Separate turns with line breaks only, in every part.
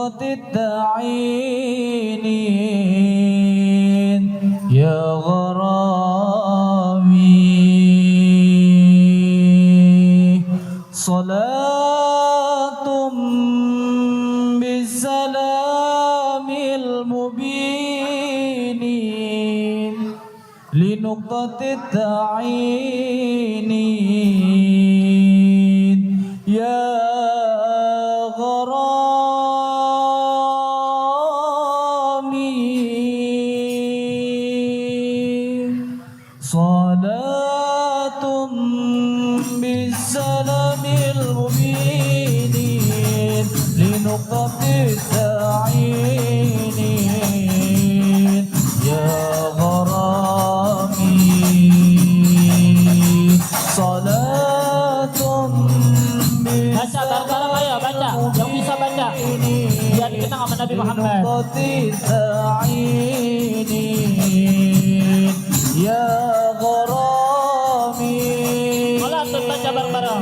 لنقطة التعيين يا غرامي صلاة بالسلام المبين لنقطة التعيين يا صلاة بالسلام المبين لنقطة التعيين يا غرامي صلاة
baca bareng-bareng ayo baca yang bisa baca biar dikenang sama Nabi Muhammad
ya gharami
salatun baca bareng-bareng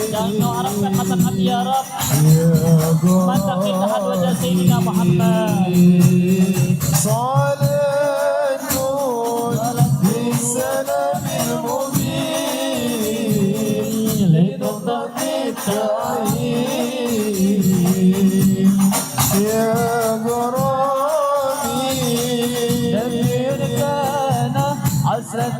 dan kau harapkan mata kami ya Rabb mata kita wajah Sayyidina Muhammad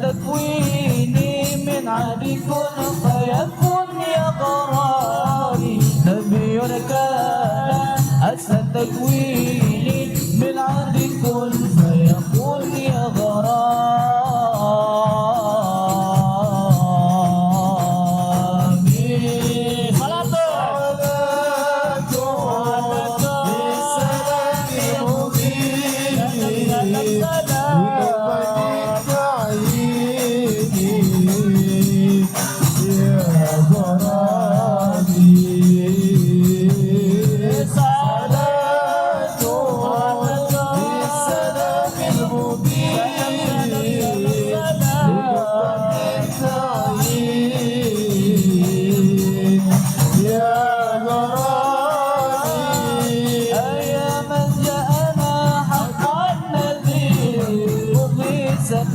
تكويني من عهد كن فيكون يا غرامي نبي كان أسى تكويني من عهد كن فيكون يا غرامي
صلاة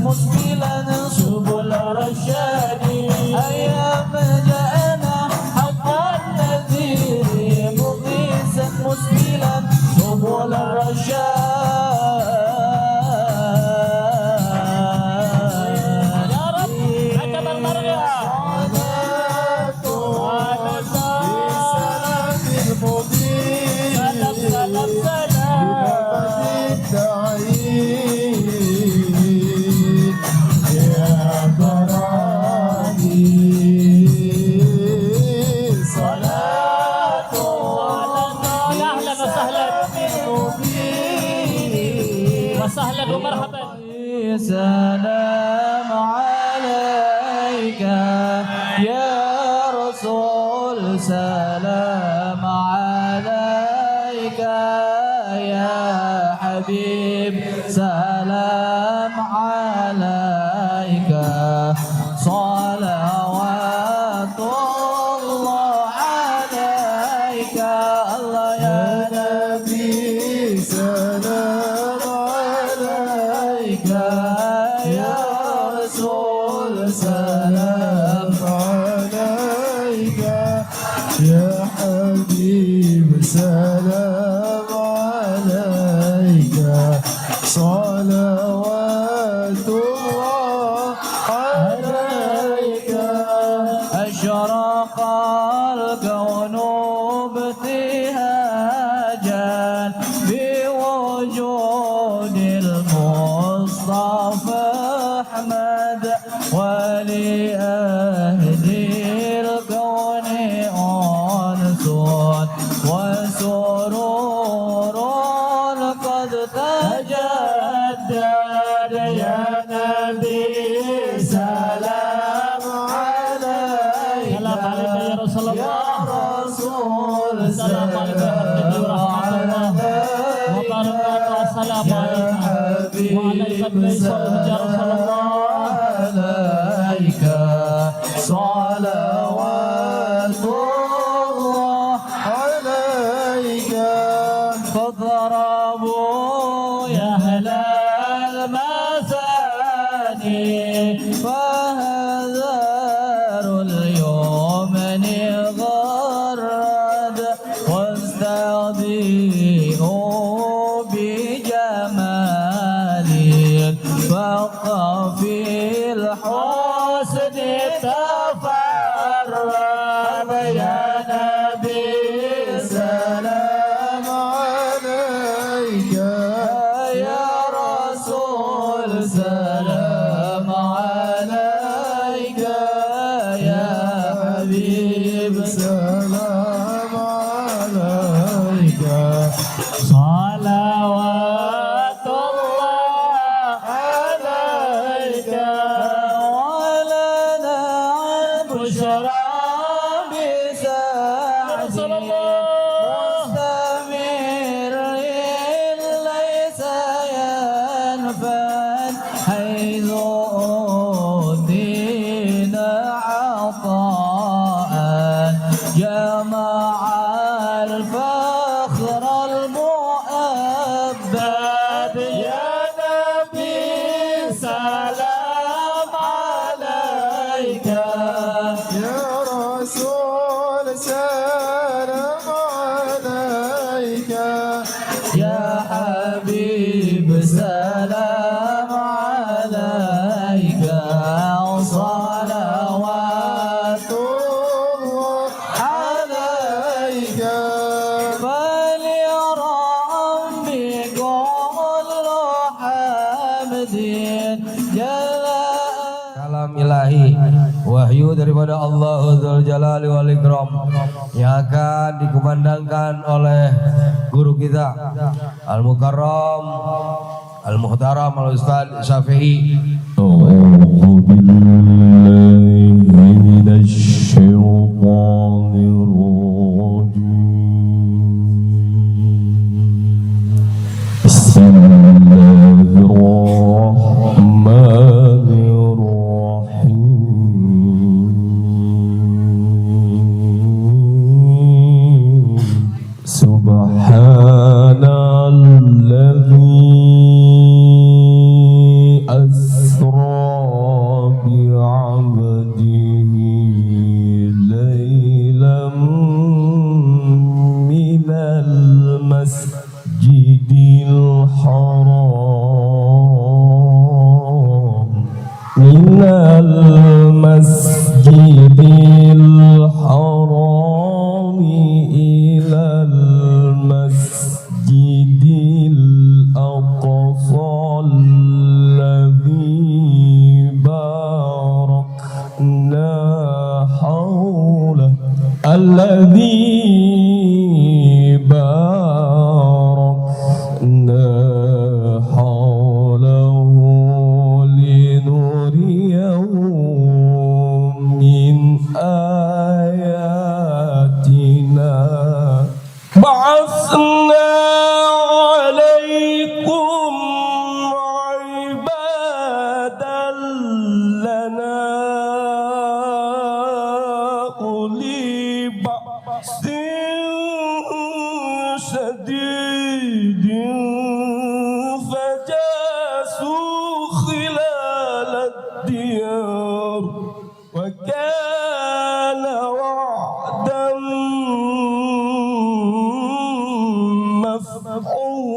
مسبلا سبل رشاد أيام جاءنا حق النذير مغيثا مسبلا سبل الرشاد
يا رب baca bareng-bareng ya وسهلا ومرحبا
سلام عليك يا رسول سلام عليك يا حبيب سلام عليك صلوات الله عليك الله يا نبي سلام عليك يا رسول سلام عليك يا حبيب سلام عليك صلوات الله عليك أشرق الكون ابتهاجا بوجود المصطفى أحمد ولأهل الكون أنس وسرور قد تجدد يا نبي سلام عليك
سلام عليك يا رسول الله
يا رسول
السلام عليكم ورحمة الله wabarakatuh. Assalamualaikum. Waalaikumsalam ya Rasulullah.
عليك صلوات الله عليك فاضربوا يا أهل المساني فهذر اليمن غرد واستضيئوا بجمالي فوق في الحسن تفرد يا نبي سلام عليك يا رسول سلام عليك يا حبيب سلام عليك صلوات الله عليك ولنا البشرى بسعد مستمر ليس ينفد حيث أوتينا عطاء جمع الفخر المؤبد يا نبي سلام عليك يا رسول سلام عليك يا حبيب سلام عليك صلوات الله عليك فليرى بكل حمد جل kalam ilahi wahyu daripada Allah Dzul Jalali wal Ikram yang akan dikumandangkan oleh guru kita Al-Mukarram Al-Muhtaram Al-Ustaz Syafi'i.
أعوذ بالله من الشيطان الرجيم بسم الله الرحمن الرحيم سبحان الذي أسرى بعبده ليلا من المسجد الحرام إلى المسجد الأقصى الذي باركنا حوله لنريه من آياتنا بعثنا عليكم عبادا لنا أولي بأس شديد فجاسوا خلال الديار وكان وعدا مفعولا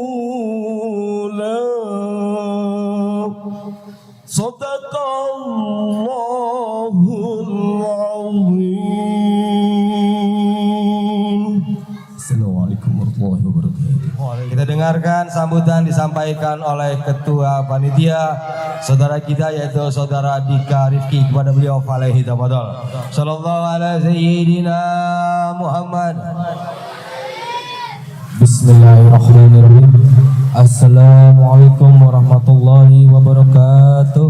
صدق الله العظيم. Assalamualaikum warahmatullahi wabarakatuh.
Kita dengarkan sambutan disampaikan oleh Ketua Panitia saudara kita yaitu Saudara Dika Rifki kepada beliau alaihi tafadhol. Sallallahu ala sayyidina Muhammad.
Bismillahirrahmanirrahim. Assalamualaikum warahmatullahi wabarakatuh.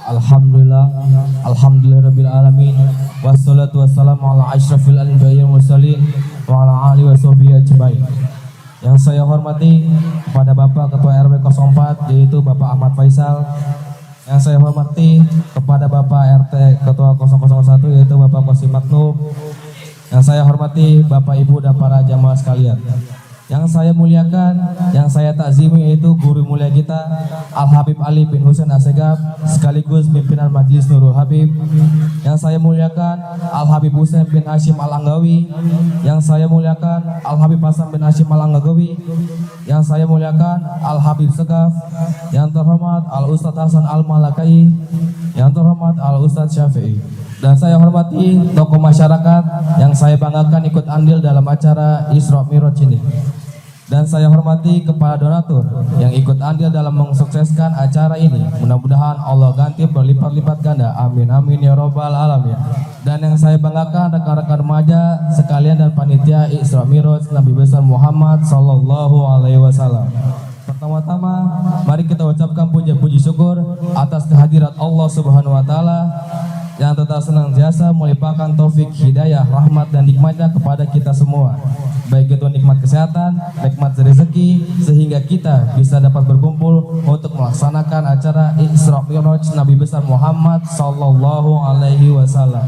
Alhamdulillahirabbil alamin. Wassalatu wassalamu ala asyrafil anbiya'i wal mursalin wa ala alihi washabihi ajmain. Yang saya hormati kepada Bapak Ketua RW 04 yaitu Bapak Ahmad Faisal. Yang saya hormati kepada Bapak RT Ketua 001 yaitu Bapak Qasim Maknub. Yang saya hormati Bapak Ibu dan para jamaah sekalian. Yang saya muliakan, yang saya takzimi yaitu guru mulia kita Al-Habib Ali bin Husain Assegaf sekaligus pimpinan Majelis Nurul Habib. Yang saya muliakan Al-Habib Husain bin Hashim Al-Anggawi. Yang saya muliakan Al-Habib Hasan bin Hashim Al-Anggawi. Yang saya muliakan Al-Habib Segaf. Yang terhormat Al-Ustadz Hasan Al-Malakai. Yang terhormat Al-Ustadz Syafi'i. Dan saya hormati tokoh masyarakat yang saya banggakan ikut andil dalam acara Isra Mi'raj ini. Dan saya hormati kepada donatur yang ikut andil dalam mensukseskan acara ini. Mudah-mudahan Allah ganti berlipat-lipat ganda. Amin amin ya robbal alamin. Dan yang saya banggakan rekan-rekan remaja sekalian dan panitia Isra Mi'raj Nabi besar Muhammad sallallahu alaihi wasallam. Pertama-tama mari kita ucapkan puji syukur atas kehadirat Allah Subhanahu wa taala yang tetap senantiasa melimpahkan taufik, hidayah, rahmat dan nikmatnya kepada kita semua. Baik itu nikmat kesehatan, nikmat rezeki, sehingga kita bisa dapat berkumpul untuk melaksanakan acara Isra Mi'raj Nabi besar Muhammad sallallahu alaihi wasallam.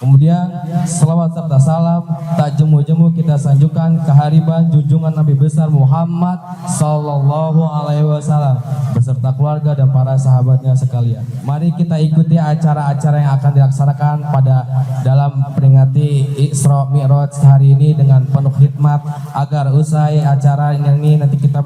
Kemudian selawat serta salam tak jemu-jemu kita sanjungkan kehariban junjungan Nabi besar Muhammad sallallahu alaihi wasallam beserta keluarga dan para sahabatnya sekalian. Mari kita ikuti acara-acara yang akan dilaksanakan pada dalam peringati Isra Mi'raj hari ini dengan penuh khidmat agar usai acara ini nanti kita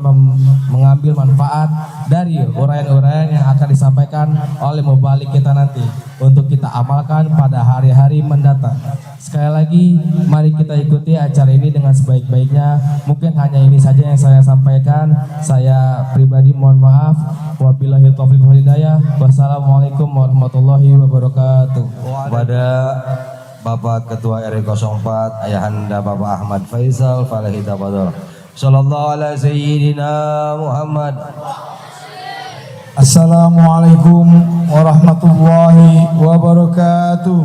mengambil manfaat dari uraian-uraian yang akan disampaikan oleh mubalik kita nanti untuk kita amalkan pada hari-hari mendatang. Sekali lagi, mari kita ikuti acara ini dengan sebaik-baiknya. Mungkin hanya ini saja yang saya sampaikan. Saya pribadi mohon maaf. Wabillahi taufiq wal hidayah. Wassalamualaikum warahmatullahi wabarakatuh.
Kepada Bapak Ketua RW 04 Ayahanda Bapak Ahmad Faisal falahi tafadhol. Sallallahu ala sayyidina Muhammad.
Assalamualaikum warahmatullahi wabarakatuh.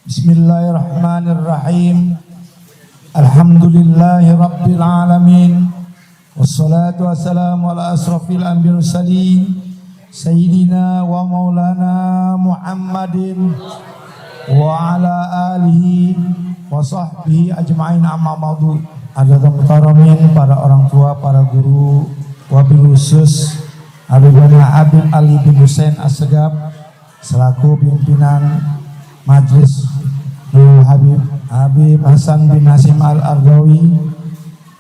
Bismillahirrahmanirrahim. Alhamdulillahi rabbil alamin. Wassalatu wassalamu ala asrafil anbiya'i mursalin sayyidina wa maulana Muhammadin wa ala alihi wa sahbihi ajma'in amma ba'du. Hadirin mukaramin, para orang tua, para guru, wabil khusus Habib Ali bin Husain Assegaf selaku pimpinan Majelis Nurul Habib Hasan bin Hashim Al-Argawi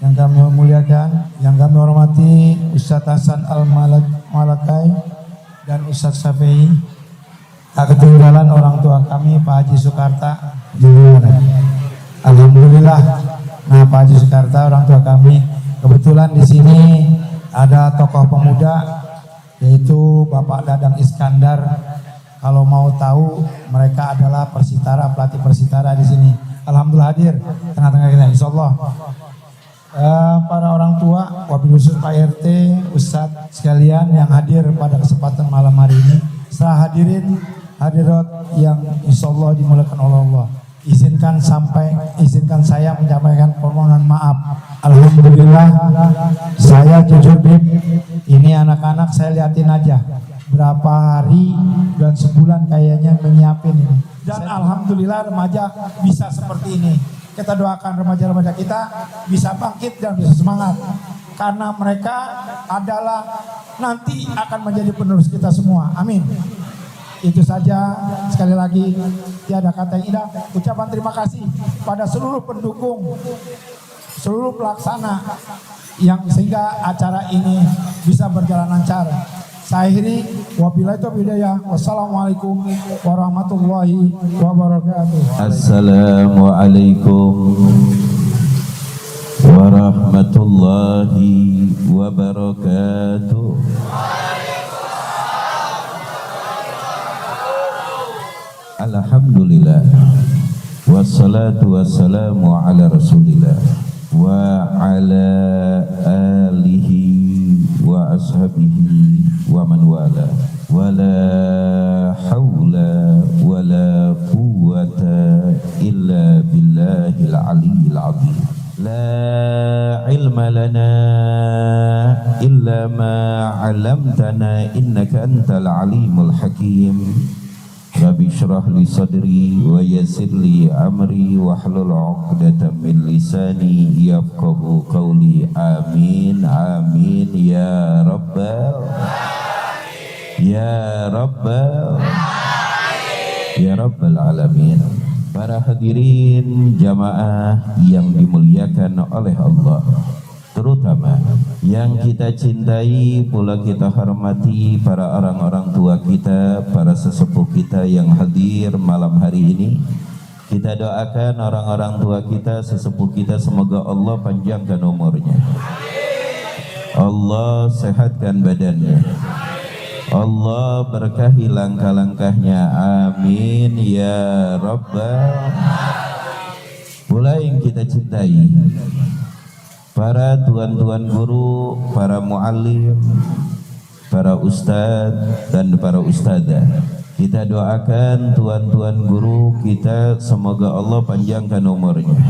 yang kami muliakan, yang kami hormati Ustadz Hasan Al-Malakai dan Ustadz Syafi'i. Tak ketinggalan orang tua kami Pak Haji Sukarta. Alhamdulillah. Nah, Pak Haji Sukarta orang tua kami, kebetulan di sini ada tokoh pemuda yaitu Bapak Dadang Iskandar. Kalau mau tahu, mereka adalah persitara, pelatih persitara di sini. Alhamdulillah hadir tengah-tengah kita, insyaallah. Para orang tua, wabil khusus Pak RT, Ustadz sekalian yang hadir pada kesempatan malam hari ini. Setelah hadirat yang insyaallah dimuliakan oleh Allah. Izinkan saya menyampaikan permohonan maaf. Alhamdulillah, saya jujur Bib, ini anak-anak saya liatin aja berapa hari dan sebulan kayaknya menyiapin ini. Dan alhamdulillah remaja bisa seperti ini. Kita doakan remaja-remaja kita bisa bangkit dan bisa semangat. Karena mereka adalah nanti akan menjadi penerus kita semua. Amin. Itu saja, sekali lagi tiada kata yang indah. Ucapan terima kasih pada seluruh pendukung, seluruh pelaksana yang sehingga acara ini bisa berjalan lancar. Saya akhiri, wabillahi taufiq wal hidayah. Wassalamualaikum warahmatullahi wabarakatuh.
Assalamualaikum warahmatullahi wabarakatuh. Alhamdulillah, wassalatu wassalamu ala rasulillah wa ala alihi ashabihi wa man wala wala hawla wala quwwata illa billahil aliyyil azim. La ilma lana illa ma 'allamtana innaka antal alimul hakim. Rabbi shrah li sadri wa yassir li amri wahlul 'uqdatam min lisani yafqahu qawli. Amin amin ya rabbal ya rabbal alamin. Para hadirin jamaah yang dimuliakan oleh Allah, terutama yang kita cintai pula kita hormati para orang-orang tua kita, para sesepuh kita yang hadir malam hari ini. Kita doakan orang-orang tua kita, sesepuh kita, semoga Allah panjangkan umurnya, Allah sehatkan badannya, Allah berkahi langkah-langkahnya. Amin ya rabbal. Pula yang kita cintai para tuan-tuan guru, para muallim, para ustadz dan para ustadzah. Kita doakan tuan-tuan guru kita, semoga Allah panjangkan umurnya,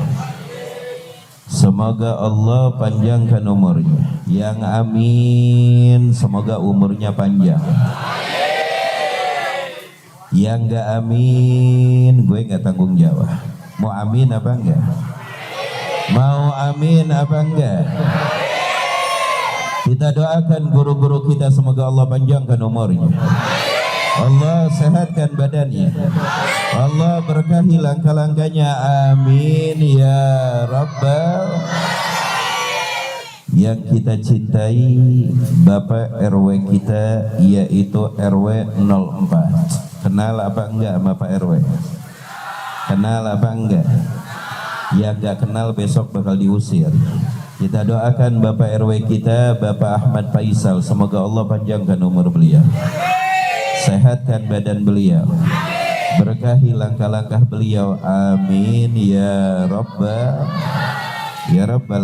semoga Allah panjangkan umurnya. Yang amin, semoga umurnya panjang. Yang gak amin, gue gak tanggung jawab. Mau amin apa enggak? Mau amin apa enggak? Kita doakan guru-guru kita, semoga Allah panjangkan umurnya, Allah sehatkan badannya, Allah berkahi langkah-langkahnya. Amin ya rabbal. Yang kita cintai Bapak RW kita, yaitu RW 04. Kenal apa enggak sama Pak RW? Kenal apa enggak? Yang gak kenal besok bakal diusir. Kita doakan Bapak RW kita, Bapak Ahmad Faisal, semoga Allah panjangkan umur beliau, sehatkan badan beliau, berkahi langkah-langkah beliau. Amin ya rabbal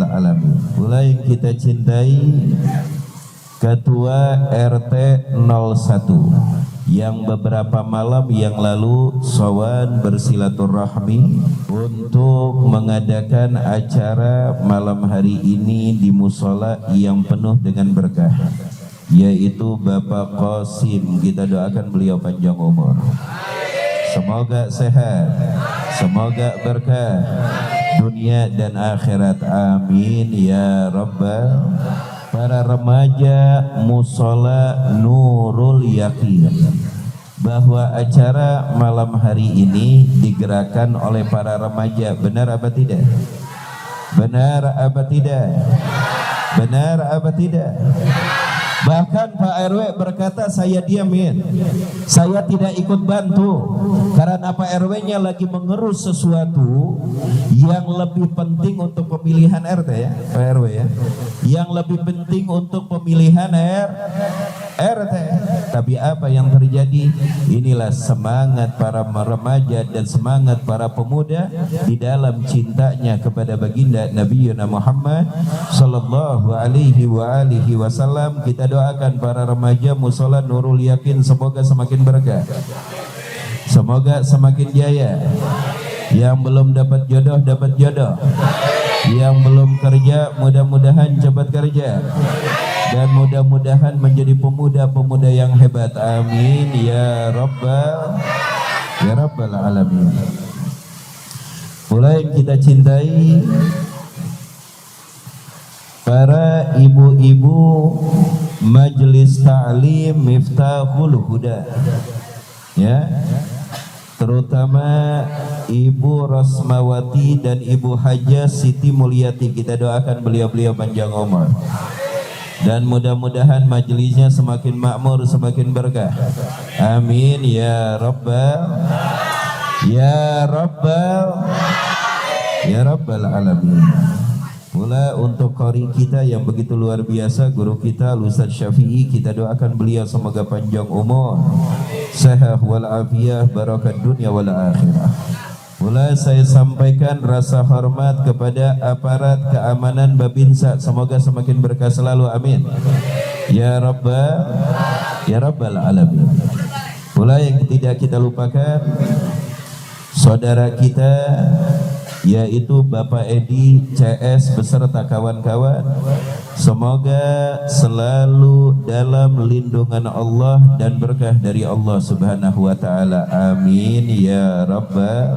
alamin. Pula yang kita cintai Ketua RT 01 yang beberapa malam yang lalu sowan bersilaturahmi untuk mengadakan acara malam hari ini di musola yang penuh dengan berkah, yaitu Bapak Qasim. Kita doakan beliau panjang umur, semoga sehat, semoga berkah dunia dan akhirat. Amin ya rabbal. Para remaja musola Nurul Yakin, bahwa acara malam hari ini digerakkan oleh para remaja. Benar apa tidak? Benar apa tidak? Benar apa tidak? Bahkan Pak RW berkata, saya diamin, saya tidak ikut bantu karena Pak RW-nya lagi mengerus sesuatu yang lebih penting untuk pemilihan RT ya, Pak RW ya, yang lebih penting untuk pemilihan RT. Tapi apa yang terjadi? Inilah semangat para remaja dan semangat para pemuda di dalam cintanya kepada baginda Nabi Muhammad sallallahu alaihi wasallam. Kita doakan para remaja musola Nurul Yakin, semoga semakin berkah, semoga semakin jaya. Yang belum dapat jodoh dapat jodoh, yang belum kerja mudah-mudahan cepat kerja, dan mudah-mudahan menjadi pemuda-pemuda yang hebat. Amin ya rabbal alamin. Mulai kita cintai para ibu-ibu Majelis Ta'lim Miftahul Huda ya, terutama Ibu Rosmawati dan Ibu Hajah Siti Mulyati. Kita doakan beliau-beliau panjang umur dan mudah-mudahan majelisnya semakin makmur, semakin berkah. Amin ya rabbal alamin. Pula untuk qari kita yang begitu luar biasa, guru kita Ustaz Syafi'i, kita doakan beliau semoga panjang umur, sehat walafiah, barakat dunia wal akhirah. Pula saya sampaikan rasa hormat kepada aparat keamanan Babinsa, semoga semakin berkah selalu. Amin ya Rabbal Alamin. Pula yang tidak kita lupakan saudara kita yaitu Bapak Edi CS beserta kawan-kawan, semoga selalu dalam lindungan Allah dan berkah dari Allah Subhanahu wa taala. Amin ya Rabbal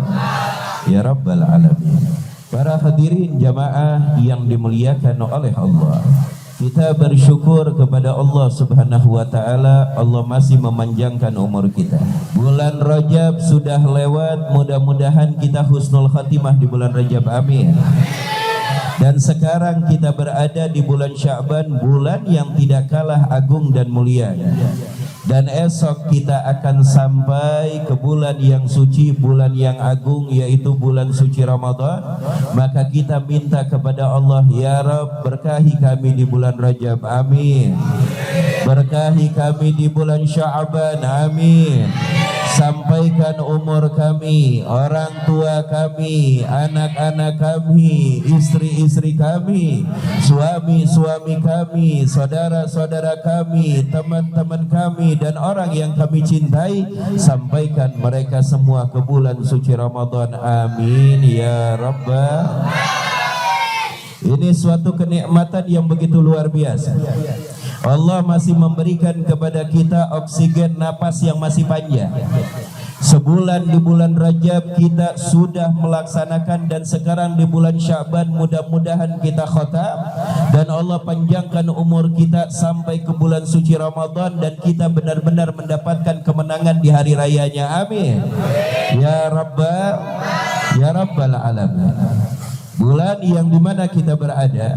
Alamin. Para hadirin jamaah yang dimuliakan oleh Allah, kita bersyukur kepada Allah Subhanahu wa taala. Allah masih memanjangkan umur kita. Bulan Rajab sudah lewat, mudah-mudahan kita husnul khatimah di bulan Rajab, amin. Dan sekarang kita berada di bulan Sya'ban, bulan yang tidak kalah agung dan mulia. Dan esok kita akan sampai ke bulan yang suci, bulan yang agung, yaitu bulan suci Ramadan. Maka kita minta kepada Allah, ya Rabb, berkahi kami di bulan Rajab, amin. Berkahi kami di bulan Sya'ban, amin. Sampaikan umur kami, orang tua kami, anak-anak kami, istri-istri kami, suami-suami kami, saudara-saudara kami, teman-teman kami, dan orang yang kami cintai. Sampaikan mereka semua ke bulan suci Ramadan, amin ya Rabbal. Ini suatu kenikmatan yang begitu luar biasa. Allah masih memberikan kepada kita oksigen napas yang masih panjang. Sebulan di bulan Rajab kita sudah melaksanakan, dan sekarang di bulan Sya'ban mudah-mudahan kita khatam dan Allah panjangkan umur kita sampai ke bulan suci Ramadan, dan kita benar-benar mendapatkan kemenangan di hari rayanya, amin ya Rabbal Alamin. Bulan yang dimana kita berada,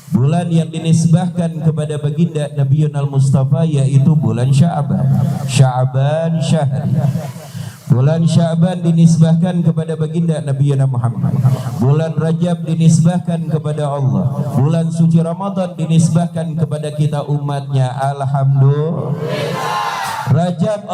bulan yang dinisbahkan kepada baginda Nabi Mustafa, yaitu bulan Sya'ban. Sya'ban syahr. Bulan Sya'ban dinisbahkan kepada baginda Nabi Muhammad. Bulan Rajab dinisbahkan kepada Allah. Bulan suci Ramadan dinisbahkan kepada kita umatnya. Alhamdulillah. Rajab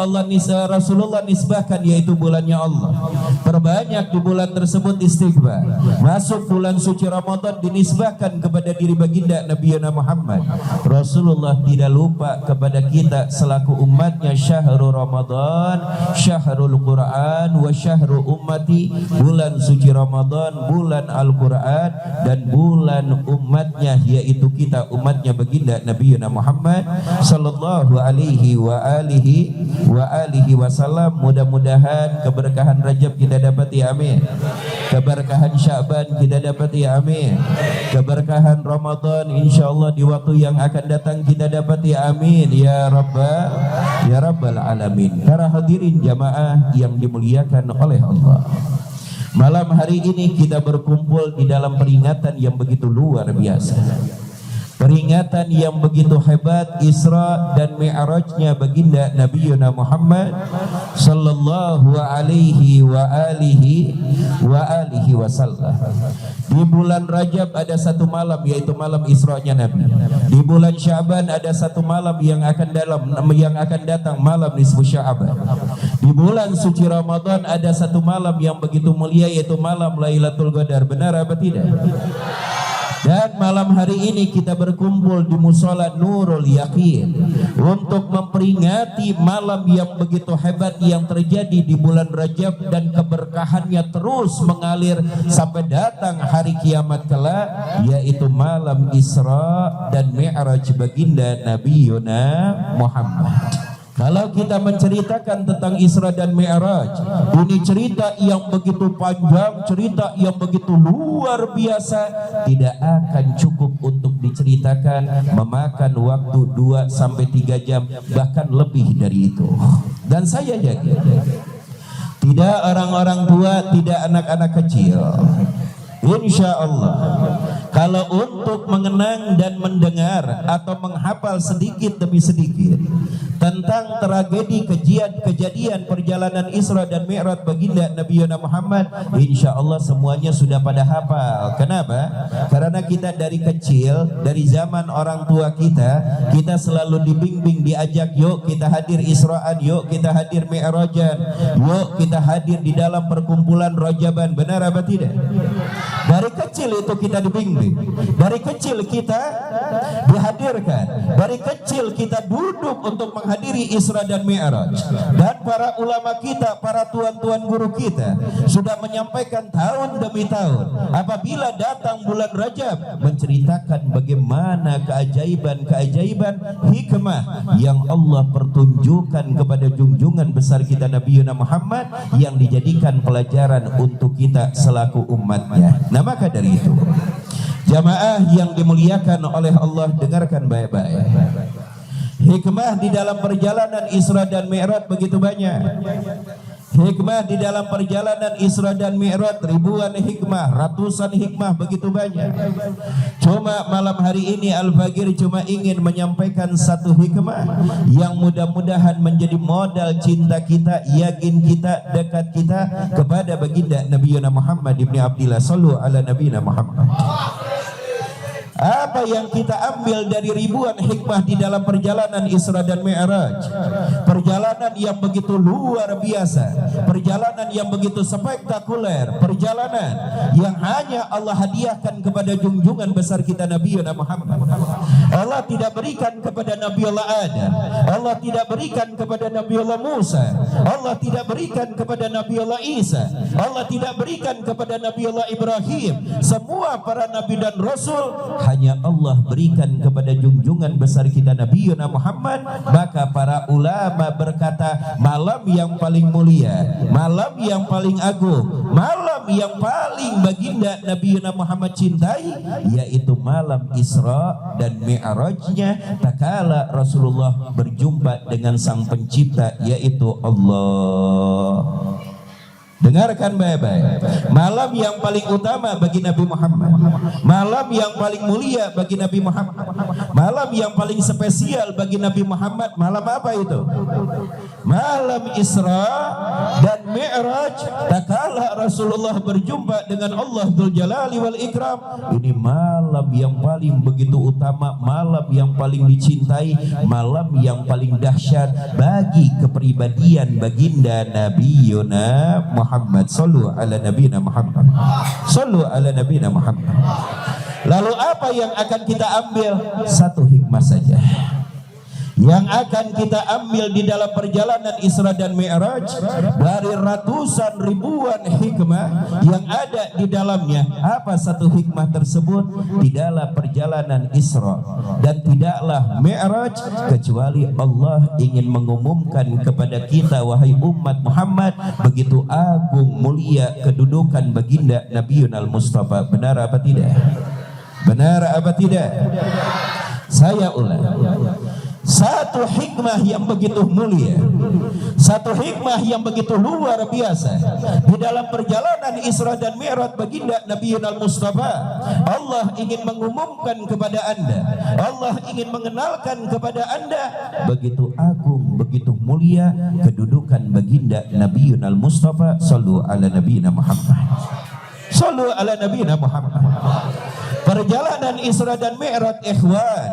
Rasulullah nisbahkan, yaitu bulannya Allah. Perbanyak di bulan tersebut istighfar. Masuk bulan suci Ramadan dinisbahkan kepada diri baginda Nabi Muhammad. Rasulullah tidak lupa kepada kita selaku umatnya. Syahrul Ramadan, syahrul Quran, wa syahru ummati. Bulan suci Ramadan, bulan Al-Quran, dan bulan umatnya, yaitu kita umatnya baginda Nabi Muhammad sallallahu alaihi wasallam. Mudah-mudahan keberkahan Rajab kita dapati, amin. Keberkahan Sya'ban kita dapati, amin. Keberkahan Ramadan insyaallah di waktu yang akan datang kita dapati, amin ya Rabbal Alamin. Para hadirin jamaah yang dimuliakan oleh Allah, malam hari ini kita berkumpul di dalam peringatan yang begitu luar biasa. Peringatan yang begitu hebat Isra dan Mi'rajnya baginda Nabi Muhammad sallallahu alaihi wasallam. Di bulan Rajab ada satu malam, yaitu malam Isra'nya Nabi. Di bulan Sya'ban ada satu malam yang akan datang, malam nisfu Sya'ban. Di bulan suci Ramadan ada satu malam yang begitu mulia, yaitu malam Lailatul Qadar. Benar apa tidak? Dan malam hari ini kita berkumpul di Mushola Nurul Yaqin untuk memperingati malam yang begitu hebat yang terjadi di bulan Rajab, dan keberkahannya terus mengalir sampai datang hari kiamat kelak, yaitu malam Isra dan Mi'raj baginda Nabi Muhammad. Kalau kita menceritakan tentang Isra dan Mi'raj, ini cerita yang begitu panjang, cerita yang begitu luar biasa, tidak akan cukup untuk diceritakan, memakan waktu 2-3 jam, bahkan lebih dari itu. Dan saya yakin tidak orang-orang tua, tidak anak-anak kecil, insya Allah, kalau untuk mengenang dan mendengar atau menghafal sedikit demi sedikit tentang tragedi kejadian perjalanan Isra dan Mi'raj baginda Nabi Muhammad, insya Allah semuanya sudah pada hafal. Kenapa? Karena kita dari kecil, dari zaman orang tua kita selalu dibimbing, diajak, yuk kita hadir Isra'an, yuk kita hadir Mi'rajan, yuk kita hadir di dalam perkumpulan Rajaban. Benar apa tidak? Dari kecil kecil itu kita dibimbing, dari kecil kita dihadirkan, dari kecil kita duduk untuk menghadiri Isra dan Mi'raj. Dan para ulama kita, para tuan-tuan guru kita sudah menyampaikan tahun demi tahun, apabila datang bulan Rajab, menceritakan bagaimana keajaiban-keajaiban hikmah yang Allah pertunjukkan kepada junjungan besar kita Nabiuna Muhammad, yang dijadikan pelajaran untuk kita selaku umatnya. Nah, maka dari itu, jamaah yang dimuliakan oleh Allah, dengarkan baik-baik. Hikmah di dalam perjalanan Isra dan Mi'raj begitu banyak. Hikmah di dalam perjalanan Isra dan Mi'raj, ribuan hikmah, ratusan hikmah, begitu banyak. Cuma malam hari ini Al-Fagir cuma ingin menyampaikan satu hikmah yang mudah-mudahan menjadi modal cinta kita, yakin kita, dekat kita kepada baginda Nabiuna Muhammad ibn Abdillah. Sallu ala Nabiyina Muhammad. Apa yang kita ambil dari ribuan hikmah di dalam perjalanan Isra dan Mi'raj? Perjalanan yang begitu luar biasa, perjalanan yang begitu spektakuler, perjalanan yang hanya Allah hadiahkan kepada junjungan besar kita Nabiuna Muhammad. Allah tidak berikan kepada Nabiullah Adam, Allah tidak berikan kepada Nabiullah Musa, Allah tidak berikan kepada Nabiullah Isa, Allah tidak berikan kepada Nabiullah Ibrahim. Semua para nabi dan rasul hanya Allah berikan kepada junjungan besar kita Nabiuna Muhammad. Maka para ulama berkata, malam yang paling mulia, malam yang paling agung, malam yang paling baginda Nabiuna Muhammad cintai, yaitu malam Isra dan Mi'rajnya, tatkala Rasulullah berjumpa dengan sang pencipta, yaitu Allah. Dengarkan baik-baik. Malam yang paling utama bagi Nabi Muhammad, malam yang paling mulia bagi Nabi Muhammad, malam yang paling spesial bagi Nabi Muhammad. Malam apa itu? Malam Isra dan Mi'raj, tatkala Rasulullah berjumpa dengan Allah Dzul Jalali wal Ikram. Ini malam yang paling begitu utama, malam yang paling dicintai, malam yang paling dahsyat bagi kepribadian baginda Nabiuna Muhammad. Sallu ala Nabiyina Muhammad. Sallu ala Nabiyina Muhammad. Lalu apa yang akan kita ambil? Satu hikmah saja yang akan kita ambil di dalam perjalanan Isra dan Mi'raj, dari ratusan ribuan hikmah yang ada di dalamnya. Apa satu hikmah tersebut? Tidaklah perjalanan Isra dan tidaklah Mi'raj kecuali Allah ingin mengumumkan kepada kita, wahai umat Muhammad, begitu agung mulia kedudukan baginda Nabiunal Mustafa. Benar apa tidak? Benar apa tidak? Saya ulang. Satu hikmah yang begitu mulia, satu hikmah yang begitu luar biasa di dalam perjalanan Isra dan Mi'raj baginda Nabiunal Mustafa. Allah ingin mengumumkan kepada Anda, Allah ingin mengenalkan kepada Anda begitu agung, begitu mulia kedudukan baginda Nabiunal Mustafa. Sallu ala Nabiyina Muhammad. Sallu ala Nabiyina Muhammad. Perjalanan Isra dan Mi'raj, ikhwan,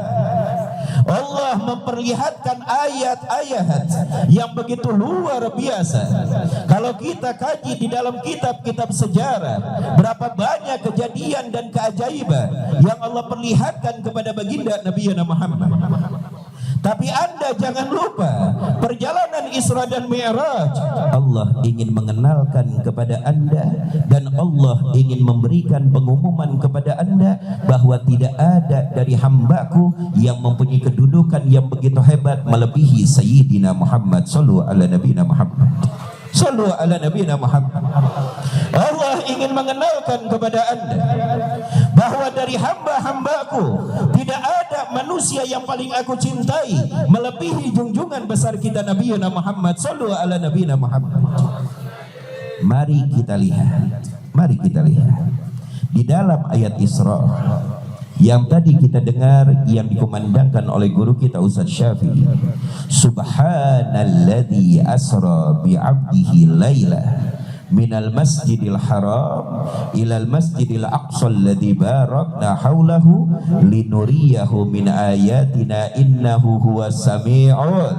Allah memperlihatkan ayat-ayat yang begitu luar biasa. Kalau kita kaji di dalam kitab-kitab sejarah, berapa banyak kejadian dan keajaiban yang Allah perlihatkan kepada baginda Nabiuna Muhammad. Tapi Anda jangan lupa, perjalanan Isra dan Mi'raj, Allah ingin mengenalkan kepada Anda dan Allah ingin memberikan pengumuman kepada Anda bahwa tidak ada dari hambaku yang mempunyai kedudukan yang begitu hebat melebihi Sayyidina Muhammad. Sallu ala Nabiyina Muhammad. Sallu ala Nabiyina Muhammad. Allah ingin mengenalkan kepada Anda bahwa dari hamba-hambaku tidak ada manusia yang paling aku cintai melebihi junjungan besar kita Nabiuna Muhammad. Sallu ala Nabiyina Muhammad. Mari kita lihat, mari kita lihat di dalam ayat Isra yang tadi kita dengar, yang dikumandangkan oleh guru kita Ustaz Syafi'i. Subhanalladzi asra bi'abdihi laila minal masjidil haram ilal masjidil aqsa alladzi barakna haulahu linuriyahu min ayatina innahu huwas sami'ul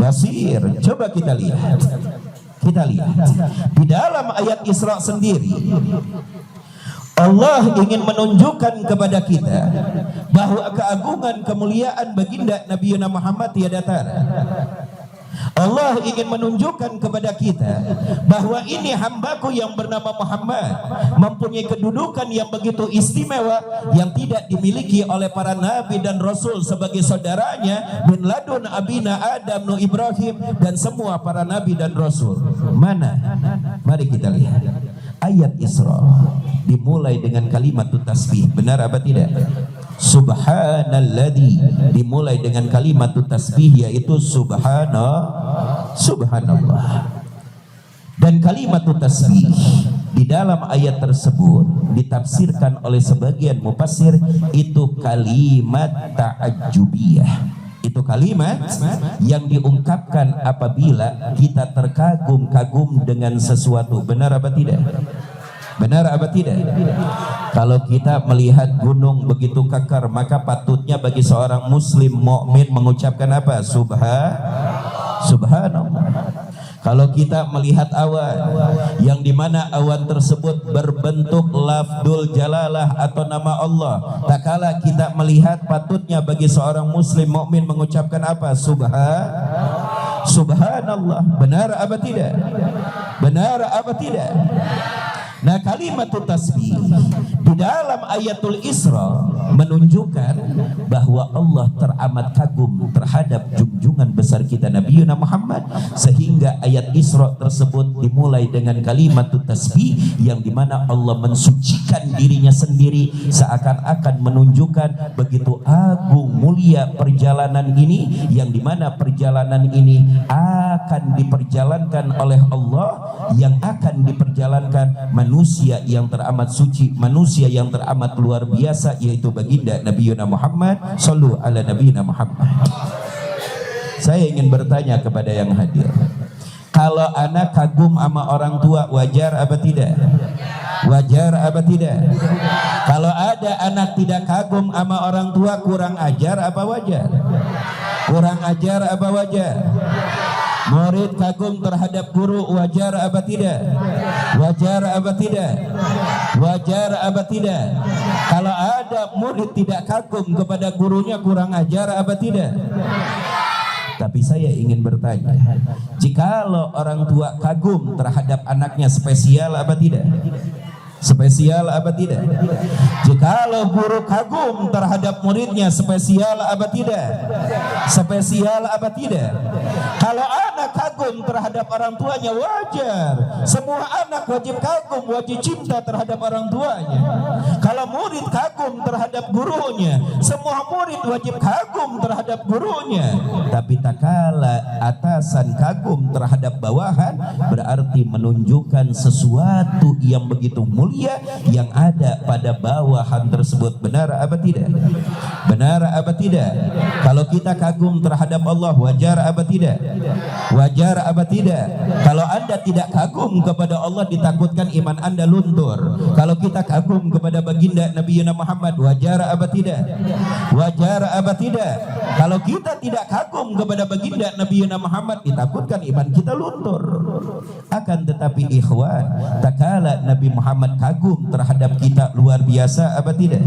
basir. Coba kita lihat. Kita lihat di dalam ayat Isra sendiri, Allah ingin menunjukkan kepada kita bahwa keagungan kemuliaan baginda Nabi Muhammad tiada tara. Allah ingin menunjukkan kepada kita bahwa ini hambaku yang bernama Muhammad mempunyai kedudukan yang begitu istimewa yang tidak dimiliki oleh para nabi dan rasul sebagai saudaranya min ladun abina Adam nu Ibrahim dan semua para nabi dan rasul. Mana? Mari kita lihat ayat Isra dimulai dengan kalimat tasbih. Benar apa tidak? Subhanalladzi dimulai dengan kalimat tasbih, yaitu subhanallah. Dan kalimat tasbih di dalam ayat tersebut ditafsirkan oleh sebagian mufassir itu kalimat ta'ajjubiyah. Itu kalimat yang diungkapkan apabila kita terkagum-kagum dengan sesuatu. Benar apa tidak? Benar apa tidak? Kalau kita melihat gunung begitu kekar, maka patutnya bagi seorang muslim mukmin mengucapkan apa? Subhanallah. Kalau kita melihat awan yang dimana awan tersebut berbentuk lafdul jalalah atau nama Allah, tak kala kita melihat patutnya bagi seorang muslim mukmin mengucapkan apa? Subhanallah. Benar apa tidak? Benar apa tidak? Nah, kalimat tasbih di dalam ayatul Isra menunjukkan bahwa Allah teramat kagum terhadap junjungan besar kita Nabi Muhammad, sehingga ayat Isra tersebut dimulai dengan kalimat tasbih yang dimana Allah mensucikan dirinya sendiri, seakan-akan menunjukkan begitu agung mulia perjalanan ini, yang dimana perjalanan ini akan diperjalankan oleh Allah, yang akan diperjalankan manusia yang teramat suci, manusia yang teramat luar biasa, yaitu baginda Nabi Muhammad. Sallu ala Nabi Muhammad. Saya ingin bertanya kepada yang hadir, kalau anak kagum sama orang tua, wajar apa tidak? Wajar apa tidak? Kalau ada anak tidak kagum sama orang tua, kurang ajar apa wajar? Kurang ajar apa wajar? Murid kagum terhadap guru, wajar apa tidak? Wajar apa tidak? Wajar apa tidak? Kalau ada murid tidak kagum kepada gurunya, kurang ajar apa tidak? Tapi saya ingin bertanya, jikalau orang tua kagum terhadap anaknya, spesial apa tidak? Spesial apa tidak? Jikalau guru kagum terhadap muridnya, spesial apa tidak? Spesial apa tidak? Kalau anak kagum terhadap orang tuanya, wajar. Semua anak wajib kagum, wajib cinta terhadap orang tuanya. Kalau murid kagum terhadap gurunya, semua murid wajib kagum terhadap gurunya. Tapi tak kala atasan kagum terhadap bawahan, berarti menunjukkan sesuatu yang begitu mulia yang ada pada bawahan tersebut. Benar apa tidak? Benar apa tidak? Kalau kita kagum terhadap Allah, wajar apa tidak? Wajar apa tidak? Kalau Anda tidak kagum kepada Allah, ditakutkan iman Anda luntur. Kalau kita kagum kepada baginda Nabi Muhammad, wajar apa tidak? Wajar apa tidak? Kalau kita tidak kagum kepada baginda Nabi Muhammad, ditakutkan iman kita luntur. Akan tetapi ikhwan, tak kala Nabi Muhammad kagum terhadap kita, luar biasa apa tidak?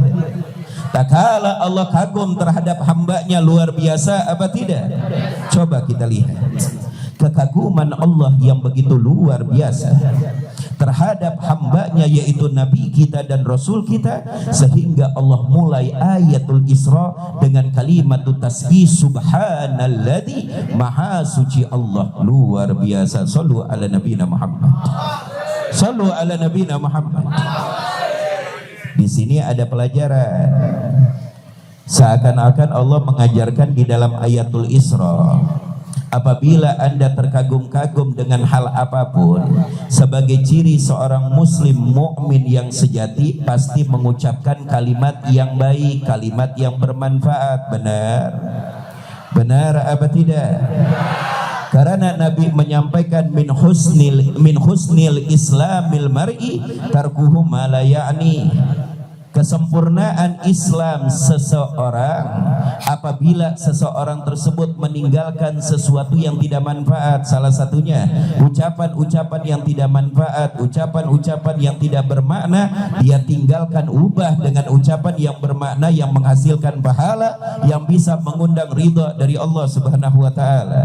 Tak kala Allah kagum terhadap hambanya, luar biasa apa tidak? Coba kita lihat kekaguman Allah yang begitu luar biasa terhadap hambanya, yaitu Nabi kita dan Rasul kita, sehingga Allah mulai ayatul Isra dengan kalimat tasbih, subhanalladzi, maha suci Allah, luar biasa. Sallu ala Nabi Muhammad. Sallu ala Nabi Muhammad. Di sini ada pelajaran. Seakan-akan Allah mengajarkan di dalam ayatul Isra, apabila Anda terkagum-kagum dengan hal apapun, sebagai ciri seorang muslim mukmin yang sejati pasti mengucapkan kalimat yang baik, kalimat yang bermanfaat. Benar? Benar apa tidak? Karena Nabi menyampaikan min husnil islamil mar'i tarkuhu ma la ya'ni. Kesempurnaan Islam seseorang apabila seseorang tersebut meninggalkan sesuatu yang tidak manfaat, salah satunya ucapan-ucapan yang tidak manfaat, ucapan-ucapan yang tidak bermakna, dia tinggalkan, ubah dengan ucapan yang bermakna, yang menghasilkan pahala, yang bisa mengundang ridha dari Allah Subhanahu wa taala.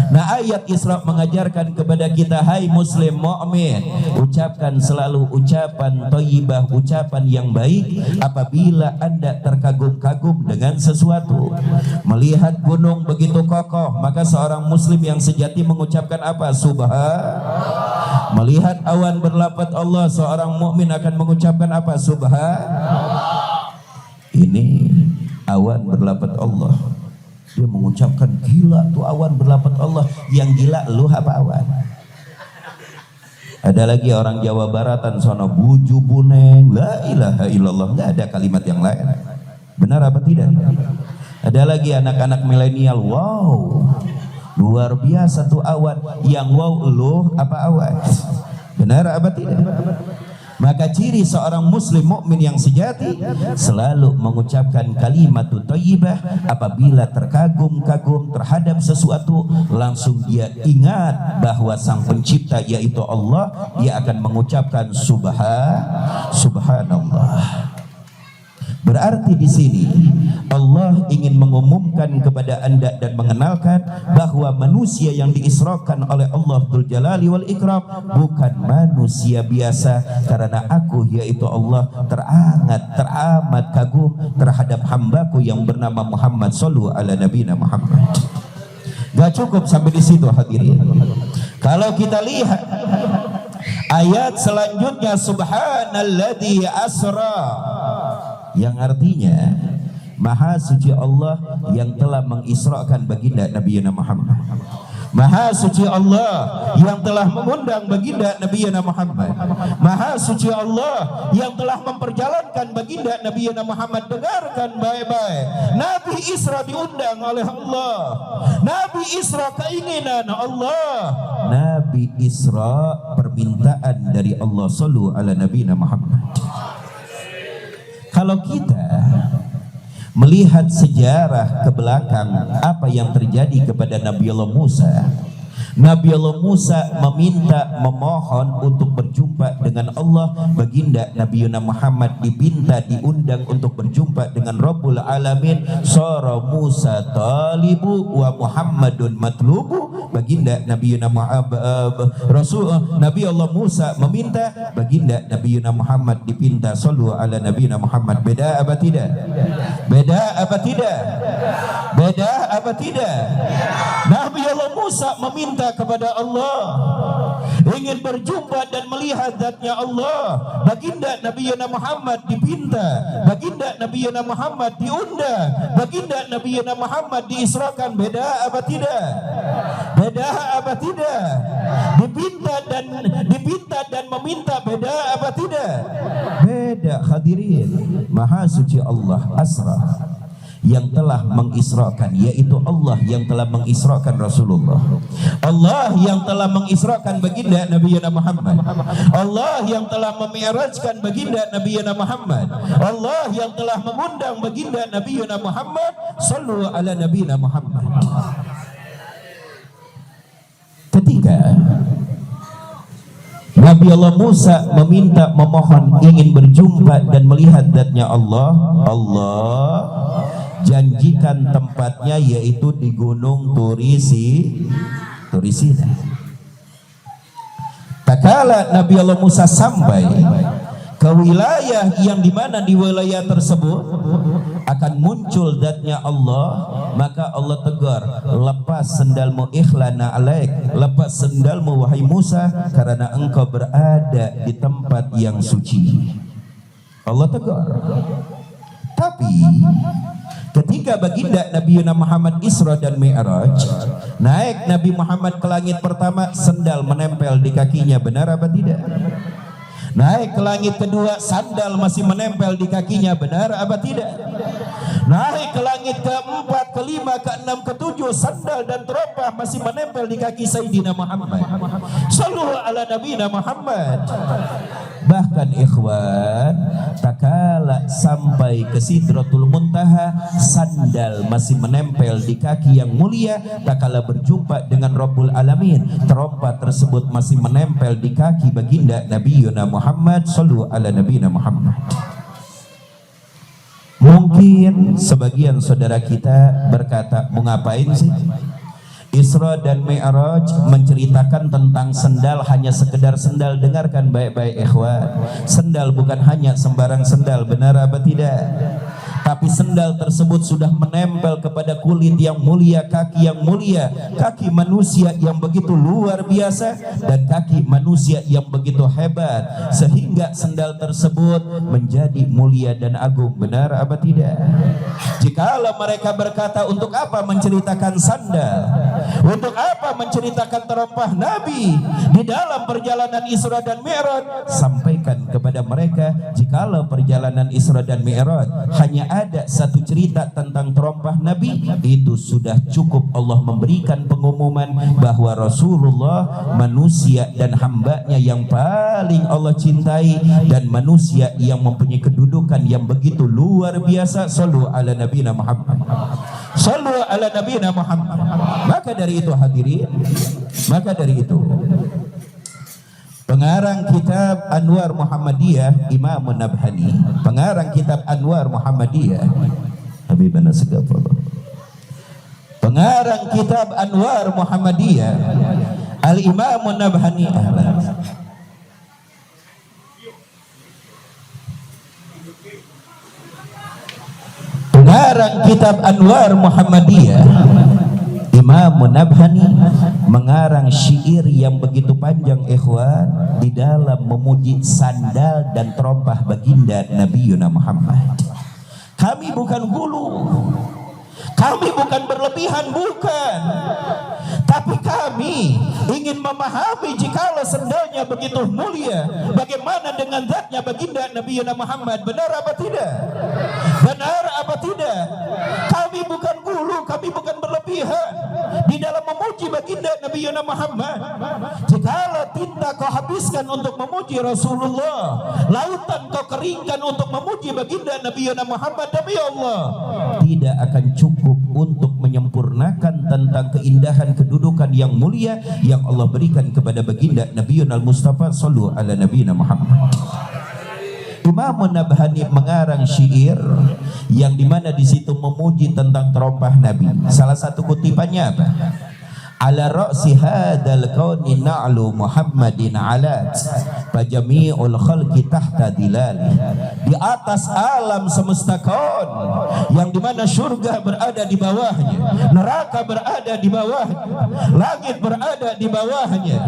Nah, ayat Isra mengajarkan kepada kita, hai muslim mukmin, ucapkan selalu ucapan thayyibah, ucapan yang baik apabila Anda terkagum-kagum dengan sesuatu. Melihat gunung begitu kokoh, maka seorang muslim yang sejati mengucapkan apa? Subhan. Melihat awan berlafaz Allah, seorang mukmin akan mengucapkan apa? Subhan. Ini awan berlafaz Allah. Dia mengucapkan, gila tuh awan berlafaz Allah. Yang gila lu apa awan? Ada lagi orang Jawa Baratan sono, buju buneng, la ilaha illallah, nggak ada kalimat yang lain. Benar apa tidak? Ada lagi anak-anak milenial, wow, luar biasa tuh awan. Yang wow lu apa awan? Benar apa tidak? Maka ciri seorang muslim mukmin yang sejati selalu mengucapkan kalimat thayyibah apabila terkagum-kagum terhadap sesuatu, langsung dia ingat bahwa sang pencipta yaitu Allah, dia akan mengucapkan subhanallah. Berarti di sini Allah ingin mengumumkan kepada Anda dan mengenalkan bahwa manusia yang diisrakan oleh Allah Dzul Jalali wal Ikram bukan manusia biasa, karena aku yaitu Allah teramat kagum terhadap hambaku yang bernama Muhammad sallallahu ala nabiyina Muhammad. Gak cukup sampai di situ hadirin. Kalau kita lihat ayat selanjutnya, subhanalladzi asra, yang artinya Maha suci Allah yang telah mengisrakan baginda Nabi Muhammad. Maha suci Allah yang telah mengundang baginda Nabi Muhammad. Maha suci Allah yang telah memperjalankan baginda Nabi Muhammad. Dengarkan baik-baik, Nabi Isra diundang oleh Allah. Nabi Isra keinginan Allah. Nabi Isra permintaan dari Allah sallallahu ala nabiyina Muhammad. Kalau kita melihat sejarah ke belakang apa yang terjadi kepada Nabi Allah Musa, Nabi Allah Musa memohon untuk berjumpa dengan Allah. Baginda Nabi Muhammad diundang untuk berjumpa dengan Rabbul Alamin. Sara Musa talibu wa Muhammadun matlubu. Baginda Nabi Allah Musa meminta, baginda Nabi Muhammad dipinta. Sallu ala Nabi Muhammad. Beda apa tidak? Beda apa tidak? Beda apa tidak? Nabi Allah Musa meminta kepada Allah, ingin berjumpa dan melihat zatnya Allah. Baginda Nabi Muhammad dipinta, baginda Nabi Muhammad diundang, baginda Nabi Muhammad diisrakan. Beda apa tidak? Beda apa tidak? Dipinta dan meminta. Beda apa tidak? Beda hadirin. Maha suci Allah asra, yang telah mengisrakan, yaitu Allah yang telah mengisrakan Rasulullah, Allah yang telah mengisrakan baginda Nabi Muhammad, Allah yang telah memi'rajkan baginda Nabi Muhammad, Allah yang telah mengundang baginda Nabi Muhammad. Sallu ala Nabi Muhammad. Ketika Nabi Allah Musa memohon ingin berjumpa dan melihat zatnya Allah, Allah janjikan tempatnya yaitu di Gunung Turisina. Tak kala Nabi Allah Musa sampai ke wilayah yang dimana di wilayah tersebut akan muncul zatnya Allah, maka Allah tegar, lepas sendalmu ikhlana alaik, lepas sendalmu wahai Musa, karena engkau berada di tempat yang suci. Allah tegar. Tapi ketika baginda Nabi Muhammad Isra dan Mi'raj, naik Nabi Muhammad ke langit pertama, sendal menempel di kakinya. Benar apa tidak? Naik ke langit kedua, sandal masih menempel di kakinya. Benar apa tidak? Naik ke langit keempat, kelima, keenam, ketujuh, sandal dan teropak terompah masih menempel di kaki Sayyidina Muhammad. Sallu ala nabiyina Muhammad. Bahkan ikhwan, tak kala sampai ke Sidratul Muntaha, sandal masih menempel di kaki yang mulia. Tak kala berjumpa dengan Rabbul Alamin, terompah tersebut masih menempel di kaki baginda Nabiyuna Muhammad. Sallu ala nabiyina Muhammad. Mungkin sebagian saudara kita berkata, mau ngapain sih? Isra dan Mi'raj menceritakan tentang sendal, hanya sekedar sendal. Dengarkan baik-baik ikhwan, sendal bukan hanya sembarang sendal, benar apa tidak? Tapi sendal tersebut sudah menempel kepada kulit yang mulia, kaki yang mulia, kaki manusia yang begitu luar biasa dan kaki manusia yang begitu hebat, sehingga sendal tersebut menjadi mulia dan agung, benar apa tidak? Jikalau mereka berkata, untuk apa menceritakan sandal? Untuk apa menceritakan terompah Nabi di dalam perjalanan Isra dan Mi'raj? Sampaikan kepada mereka, jikalau perjalanan Isra dan Mi'raj hanya ada satu cerita tentang terompah Nabi, itu sudah cukup. Allah memberikan pengumuman bahwa Rasulullah manusia dan hambanya yang paling Allah cintai, dan manusia yang mempunyai kedudukan yang begitu luar biasa. Sallu ala nabiyina Muhammad. Sallu ala nabiyina Muhammad. Maka dari itu hadirin, maka dari itu pengarang kitab Anwar Muhammadiyah, Imam Nabhani, pengarang kitab Anwar Muhammadiyah, Habibana Segafallah, pengarang kitab Anwar Muhammadiyah, Al-Imam Nabhani, pengarang kitab Anwar Muhammadiyah, Imam Nabhani mengarang syair yang begitu panjang ikhwan di dalam memuji sandal dan terompah baginda Nabiyuna Muhammad. Kami bukan gulu, kami bukan berlebihan, bukan, tapi kami ingin memahami jikalau sendalnya begitu mulia, bagaimana dengan zatnya baginda Nabiyuna Muhammad? Benar apa tidak? Benar apa tidak? Kami bukan gulu, kami bukan berlebihan di dalam memuji baginda Nabiyuna Muhammad. Jikalau tinta kau habiskan untuk memuji Rasulullah, lautan kau keringkan untuk memuji baginda Nabiyuna Muhammad, demi Allah tidak akan cukup untuk menyempurnakan tentang keindahan kedudukan yang mulia yang Allah berikan kepada baginda Nabiyuna Mustafa. Sallu ala nabiyina Muhammad. Imam Nabhani mengarang syair yang dimana di situ memuji tentang terompah Nabi. Salah satu kutipannya apa? Ala ra'si hadal kauni na'lu Muhammadin alat fajami'ul khalqi tahta dilali. Di atas alam semesta kaun yang dimana surga berada di bawahnya, neraka berada di bawahnya, langit berada di bawahnya,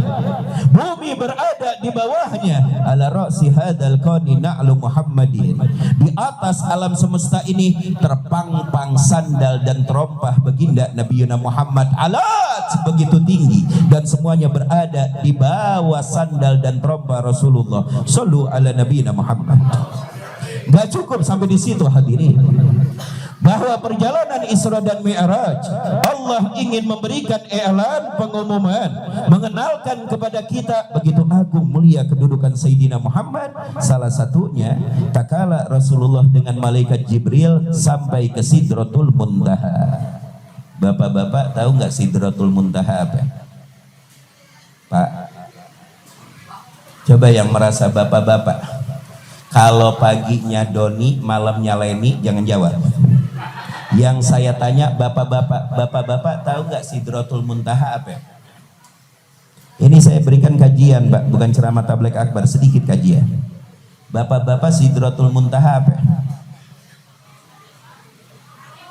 bumi berada di bawahnya. Ala ra'si hadal kauni na'lu Muhammadin, di atas alam semesta ini terpangpang sandal dan terompah baginda Nabiyuna Muhammad alat, begitu tinggi, dan semuanya berada di bawah sandal dan terompah Rasulullah. Sallu ala nabiyina Muhammad. Gak cukup sampai di situ hadirin, bahwa perjalanan Isra dan Mi'raj Allah ingin memberikan i'lan, pengumuman, mengenalkan kepada kita begitu agung mulia kedudukan Sayyidina Muhammad. Salah satunya takala Rasulullah dengan malaikat Jibril sampai ke Sidratul Muntaha. Bapak-bapak tahu nggak Sidratul Muntaha apa? Pak, coba yang merasa bapak-bapak, kalau paginya Doni, malamnya Leni, jangan jawab. Yang saya tanya bapak-bapak tahu nggak Sidratul Muntaha apa? Ini saya berikan kajian, Pak, bukan ceramah tabligh akbar, sedikit kajian. Bapak-bapak, Sidratul Muntaha apa?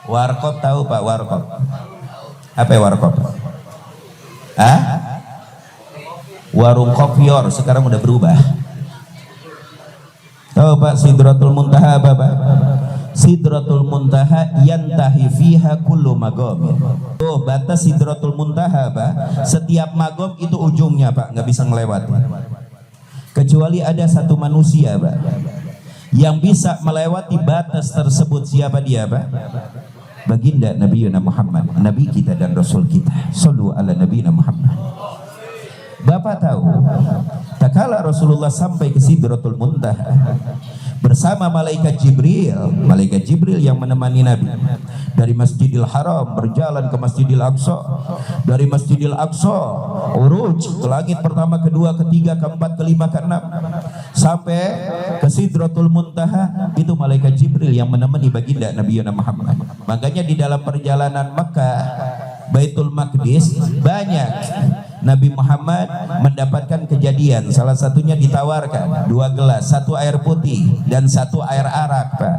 Warkop tahu Pak? Warkop apa ya warkop? Hah? Warung kopior, sekarang udah berubah. Tahu Pak Sidratul Muntaha apa Pak? Sidratul Muntaha yantahi fiha kullu magom. Oh, batas Sidratul Muntaha Pak, setiap magom itu ujungnya Pak, nggak bisa ngelewati. Kecuali ada satu manusia Pak yang bisa melewati batas tersebut. Siapa dia Pak? baginda Nabiuna Muhammad, Nabi kita dan Rasul kita. Sallu ala Nabiuna Muhammad. Bapak tahu, tak kala Rasulullah sampai ke Sidratul Muntaha bersama malaikat Jibril yang menemani Nabi dari Masjidil Haram berjalan ke Masjidil Aqsa, dari Masjidil Aqsa uruj ke langit pertama, kedua, ketiga, keempat, kelima, keenam sampai ke Sidratul Muntaha. Itu malaikat Jibril yang menemani baginda Nabiuna Muhammad. Makanya di dalam perjalanan Makkah Baitul Maqdis banyak Nabi Muhammad mendapatkan kejadian. Salah satunya ditawarkan 2 gelas, 1 air putih dan 1 air arak, Pak.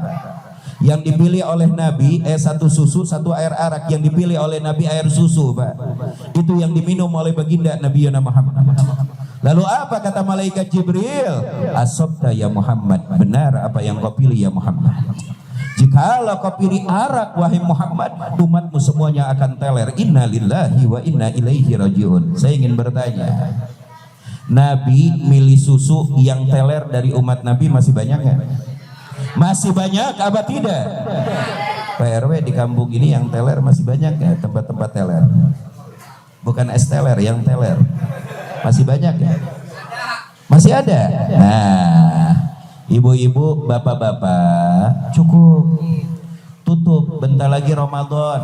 Yang dipilih oleh Nabi 1 susu, 1 air arak. Yang dipilih oleh Nabi air susu, Pak. Itu yang diminum oleh baginda Nabi Muhammad. Lalu apa kata malaikat Jibril? Asabta ya Muhammad, benar apa yang kau pilih ya Muhammad. Jikalau kau pilih arak wahai Muhammad, umatmu semuanya akan teler. Inna lillahi wa inna ilaihi rajiun. Saya ingin bertanya, Nabi milih susu yang teler dari umat Nabi masih banyak nggak? Masih banyak apa tidak? Pak RW di kampung ini yang teler masih banyak ya, tempat-tempat teler. Bukan es teler, yang teler. Masih banyak ya? Masih ada? Nah, ibu-ibu, bapak-bapak, cukup. Tutup, bentar lagi Ramadan.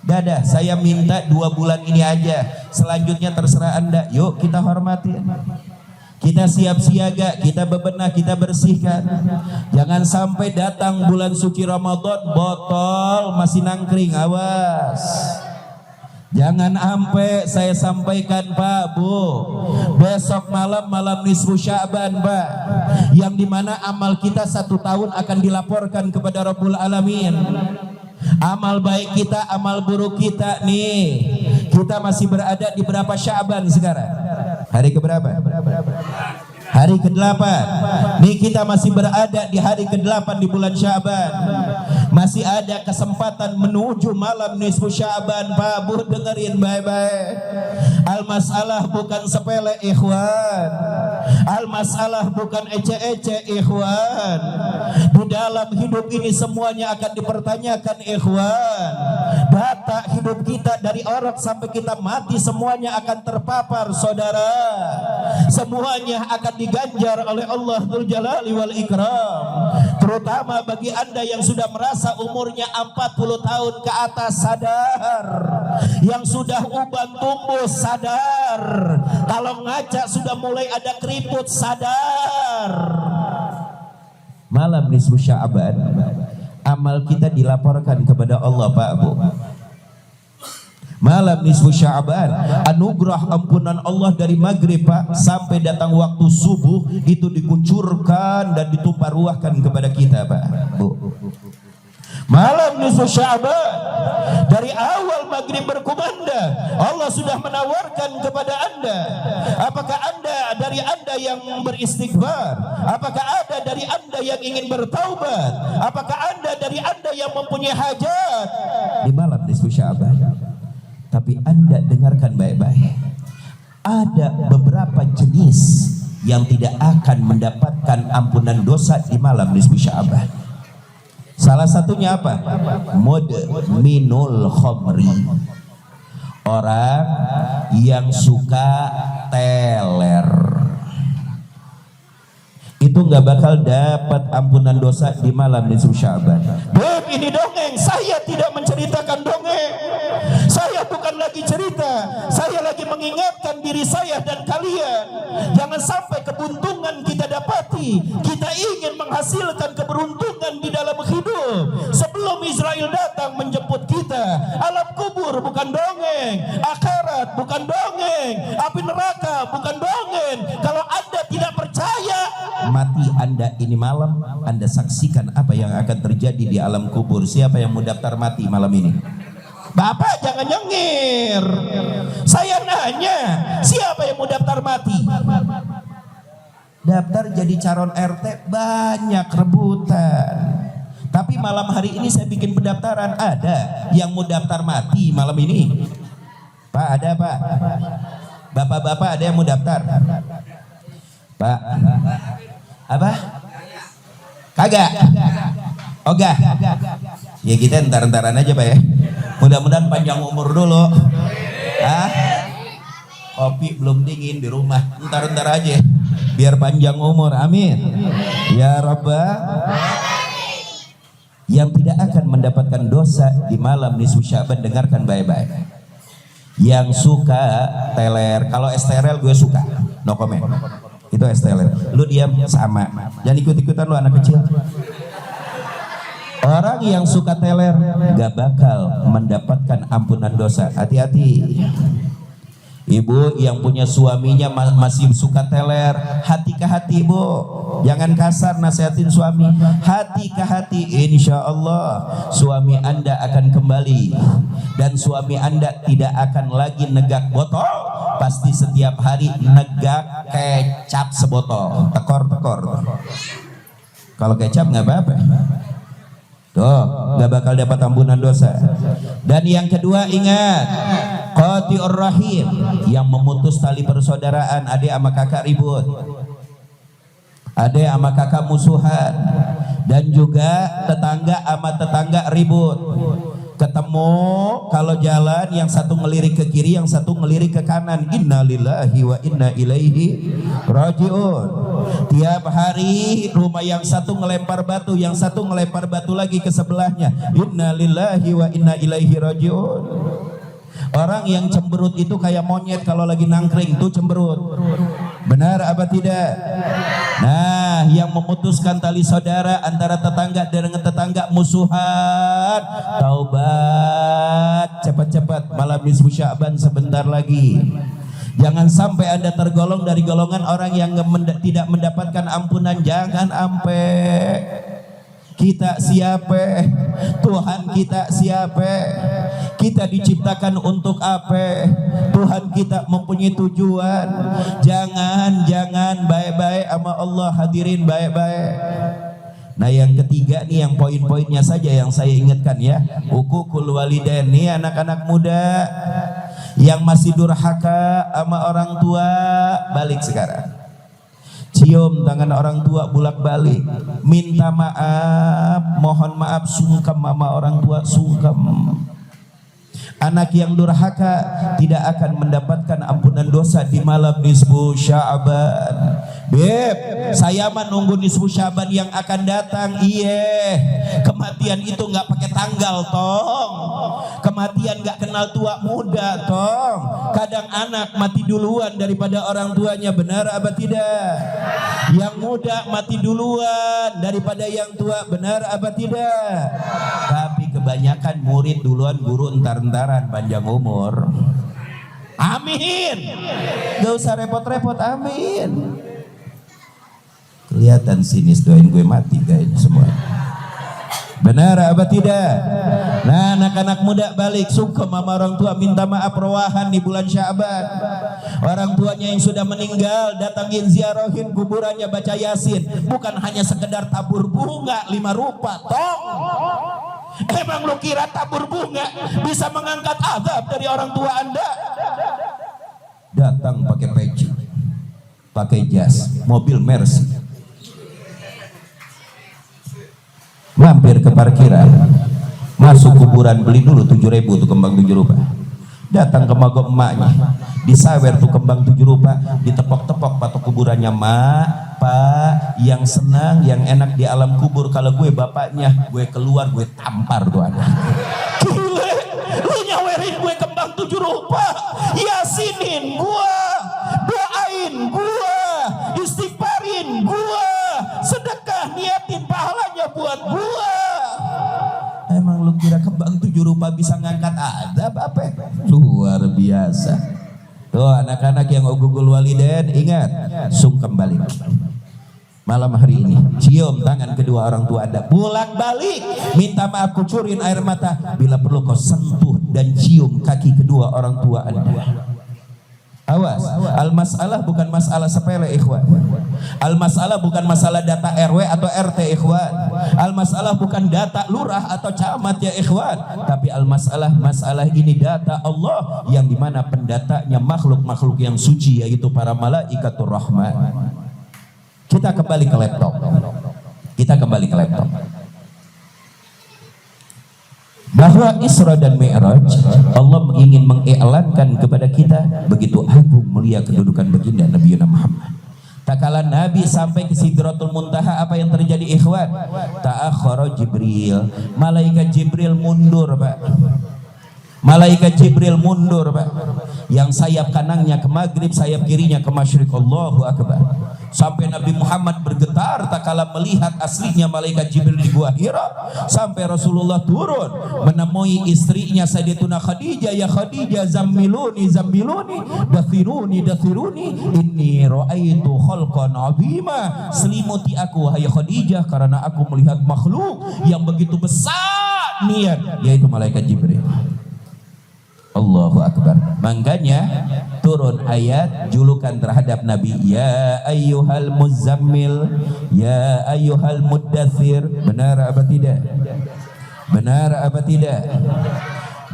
Dadah, saya minta 2 bulan ini aja. Selanjutnya terserah Anda. Yuk kita hormati. Kita siap siaga, kita bebenah, kita bersihkan. Jangan sampai datang bulan suci Ramadan, botol masih nangkring, awas. Jangan sampai saya sampaikan Pak Bu, besok malam nisfu Sya'ban Pak, yang dimana amal kita 1 tahun akan dilaporkan kepada Rabbul Alamin. Amal baik kita, amal buruk kita nih. Kita masih berada di berapa Sya'ban sekarang? Hari keberapa? Hari ke-8. Nih kita masih berada di hari ke-8 di bulan Sya'ban. Masih ada kesempatan menuju malam nisfu Sya'ban. Pak Bu, dengerin baik-baik. Al-masalah bukan sepele ikhwan. Al-masalah bukan ece-ece ikhwan. Di dalam hidup ini semuanya akan dipertanyakan ikhwan. Data hidup kita dari orang sampai kita mati semuanya akan terpapar saudara. Semuanya akan diganjar oleh Allah Dzul Jalali wal Ikram. Terutama bagi Anda yang sudah merasa umurnya 40 tahun ke atas, sadar. Yang sudah uban tumbuh, sadar. Kalau ngaca sudah mulai ada keriput, sadar. Malam nisfu Sya'ban, amal kita dilaporkan kepada Allah Pak Bu. Malam nisfu Sya'ban, anugerah ampunan Allah dari maghrib Pak sampai datang waktu subuh itu dikucurkan dan ditumpah ruahkan kepada kita Pak Bu. Malam nisfu Sya'ban, dari awal maghrib berkumandang Allah sudah menawarkan kepada Anda. Apakah Anda dari Anda yang beristighfar? Apakah ada dari Anda yang ingin bertaubat? Apakah Anda dari Anda yang mempunyai hajat? Di malam nisfu Sya'ban. Tapi Anda dengarkan baik-baik. Ada beberapa jenis yang tidak akan mendapatkan ampunan dosa di malam nisfu Sya'ban. Salah satunya apa? Mudminul khamri. Orang yang suka teler. Itu nggak bakal dapat ampunan dosa di malam nisfu Sya'ban. Beb, ini dongeng. Saya tidak menceritakan dongeng. Saya bukan lagi cerita. Saya lagi mengingatkan diri saya dan kalian. Jangan sampai kebuntungan kita dapati. Kita ingin menghasilkan keberuntungan di dalam hidup. Sebelum Israel datang menjemput kita. Alam kubur bukan dongeng. Akhirat bukan dongeng. Api neraka bukan dongeng. Kalau Anda tidak percaya, mati Anda ini malam, Anda saksikan apa yang akan terjadi di alam kubur. Siapa yang mau daftar mati malam ini? Bapak jangan nyengir. Saya nanya, siapa yang mau daftar mati? Daftar jadi calon RT banyak rebutan. Tapi malam hari ini saya bikin pendaftaran. Ada yang mau daftar mati malam ini? Pak, ada Pak? Bapak-bapak ada yang mau daftar? Pak? Apa? Kagak? Ogah? Ya kita entar-entaran aja Pak ya. Mudah-mudahan panjang umur dulu. Kopi belum dingin di rumah. Entar-entar aja. Biar panjang umur. Amin. Ya Rabbah. Yang tidak akan mendapatkan dosa di malam nisfu Sya'ban, dengarkan baik-baik. Yang suka teler, kalau STRL gue suka, no comment. Itu STRL. Lu diam sama. Jangan ikut-ikutan lu anak kecil. Orang yang suka teler gak bakal mendapatkan ampunan dosa. Hati-hati. Ibu yang punya suaminya masih suka teler, hati ke hati bu, jangan kasar nasihatin suami, hati ke hati, insya Allah suami anda akan kembali dan suami anda tidak akan lagi negak botol, pasti setiap hari negak kecap sebotol, tekor-tekor. Kalau kecap nggak apa-apa. Tuh, gak bakal dapat ampunan dosa. Dan yang kedua ingat, qati'ur rahim, yang memutus tali persaudaraan, adik sama kakak ribut, adik sama kakak musuhan, dan juga tetangga sama tetangga ribut. Ketemu kalau jalan yang satu ngelirik ke kiri, yang satu ngelirik ke kanan. Innalillahi wa inna ilaihi rajiun. Tiap hari rumah yang satu ngelempar batu, yang satu ngelempar batu lagi ke sebelahnya. Innalillahi wa inna ilaihi rajiun. Orang yang cemberut itu kayak monyet kalau lagi nangkring tuh cemberut. Benar apa tidak? Nah, yang memutuskan tali saudara antara tetangga dengan tetangga musuhan, taubat cepat-cepat, malam nisfu Sya'ban sebentar lagi. Jangan sampai Anda tergolong dari golongan orang yang tidak mendapatkan ampunan. Jangan sampai. Kita siapa? Tuhan kita siapa? Kita diciptakan untuk apa? Tuhan kita mempunyai tujuan. Jangan baik-baik sama Allah, hadirin baik-baik. Nah yang ketiga nih, yang poin-poinnya saja yang saya ingatkan ya. Uququl walidain nih, anak-anak muda yang masih durhaka sama orang tua, balik sekarang. Cium tangan orang tua bolak-balik, minta maaf, mohon maaf, sungkem sama orang tua, sungkem. Anak yang durhaka tidak akan mendapatkan ampunan dosa di malam nisfu Sya'ban. Beb, saya mah nunggu nisfu Sya'ban yang akan datang. Iya, kematian itu nggak pakai tanggal tong. Kematian nggak kenal tua muda tong. Kadang anak mati duluan daripada orang tuanya, benar apa tidak? Yang muda mati duluan daripada yang tua, benar apa tidak? Tapi kebanyakan murid duluan, guru entar-entaran, panjang umur. Amin. Gak usah repot-repot, amin. Kelihatan sinis, doain gue mati kayaknya semua. Benar apa tidak? Nah, anak-anak muda balik, sungkem sama orang tua, minta maaf rowahan di bulan Sya'ban. Orang tuanya yang sudah meninggal, datangin ziarahin kuburannya, baca Yasin. Bukan hanya sekedar tabur bunga 5 rupa, tong. Emang lu kira tabur bunga bisa mengangkat azab dari orang tua Anda? Datang pakai peci, pakai jas, mobil Mercy, mampir ke parkiran, masuk kuburan, beli dulu 7.000 tuh kembang 7 rupa. Datang ke magok emaknya, disawer tuh kembang 7 rupa, ditepok-tepok patok kuburannya. Mak, Pak, yang senang, yang enak di alam kubur. Kalau gue bapaknya, gue keluar, gue tampar tuh anak. Gile, lu nyawerin gue kembang 7 rupa, yasinin gue, doain gue, istighfarin gue, sedekah niatin pahalanya buat gue. Emang lu kira kembang 7 rupa bisa ngangkat adab apa? Luar biasa. Tuh anak-anak yang uququl walidain, ingat, sungkem balik. Malam hari ini cium tangan kedua orang tua Anda, bolak-balik, minta maaf, kucurin air mata, bila perlu kau sentuh dan cium kaki kedua orang tua Anda. Awas, al-masalah bukan masalah sepele ikhwan. Al-masalah bukan masalah data RW atau RT ikhwan. Al-masalah bukan data lurah atau camat ya ikhwan. Tapi masalah ini data Allah, yang dimana pendatanya makhluk-makhluk yang suci, yaitu para malaikatur rahman. Kita kembali ke laptop. bahwa Isra dan Mi'raj Allah ingin mengiklankan kepada kita begitu agung mulia kedudukan baginda Nabi Muhammad. Tak kala Nabi sampai ke Sidratul Muntaha, apa yang terjadi ikhwan? Ta'akhkhara Jibril, malaikat Jibril mundur, Pak. Malaikat Jibril mundur, Pak. Yang sayap kanannya ke maghrib, sayap kirinya ke masyriq. Allahu Akbar. Sampai Nabi Muhammad bergetar tak kala melihat aslinya malaikat Jibril di Gua Hira. Sampai Rasulullah turun menemui istrinya Sayyidatuna Khadijah, ya Khadijah, zammiluni zammiluni, dathiruni dathiruni, inni ra'aitu khalqan 'azima. Selimuti aku wahai Khadijah karena aku melihat makhluk yang begitu besar niat, yaitu malaikat Jibril. Allahu Akbar. Makanya turun ayat julukan terhadap Nabi, ya ayyuhal muzammil, ya ayyuhal muddathir. Benar apa tidak? Benar apa tidak?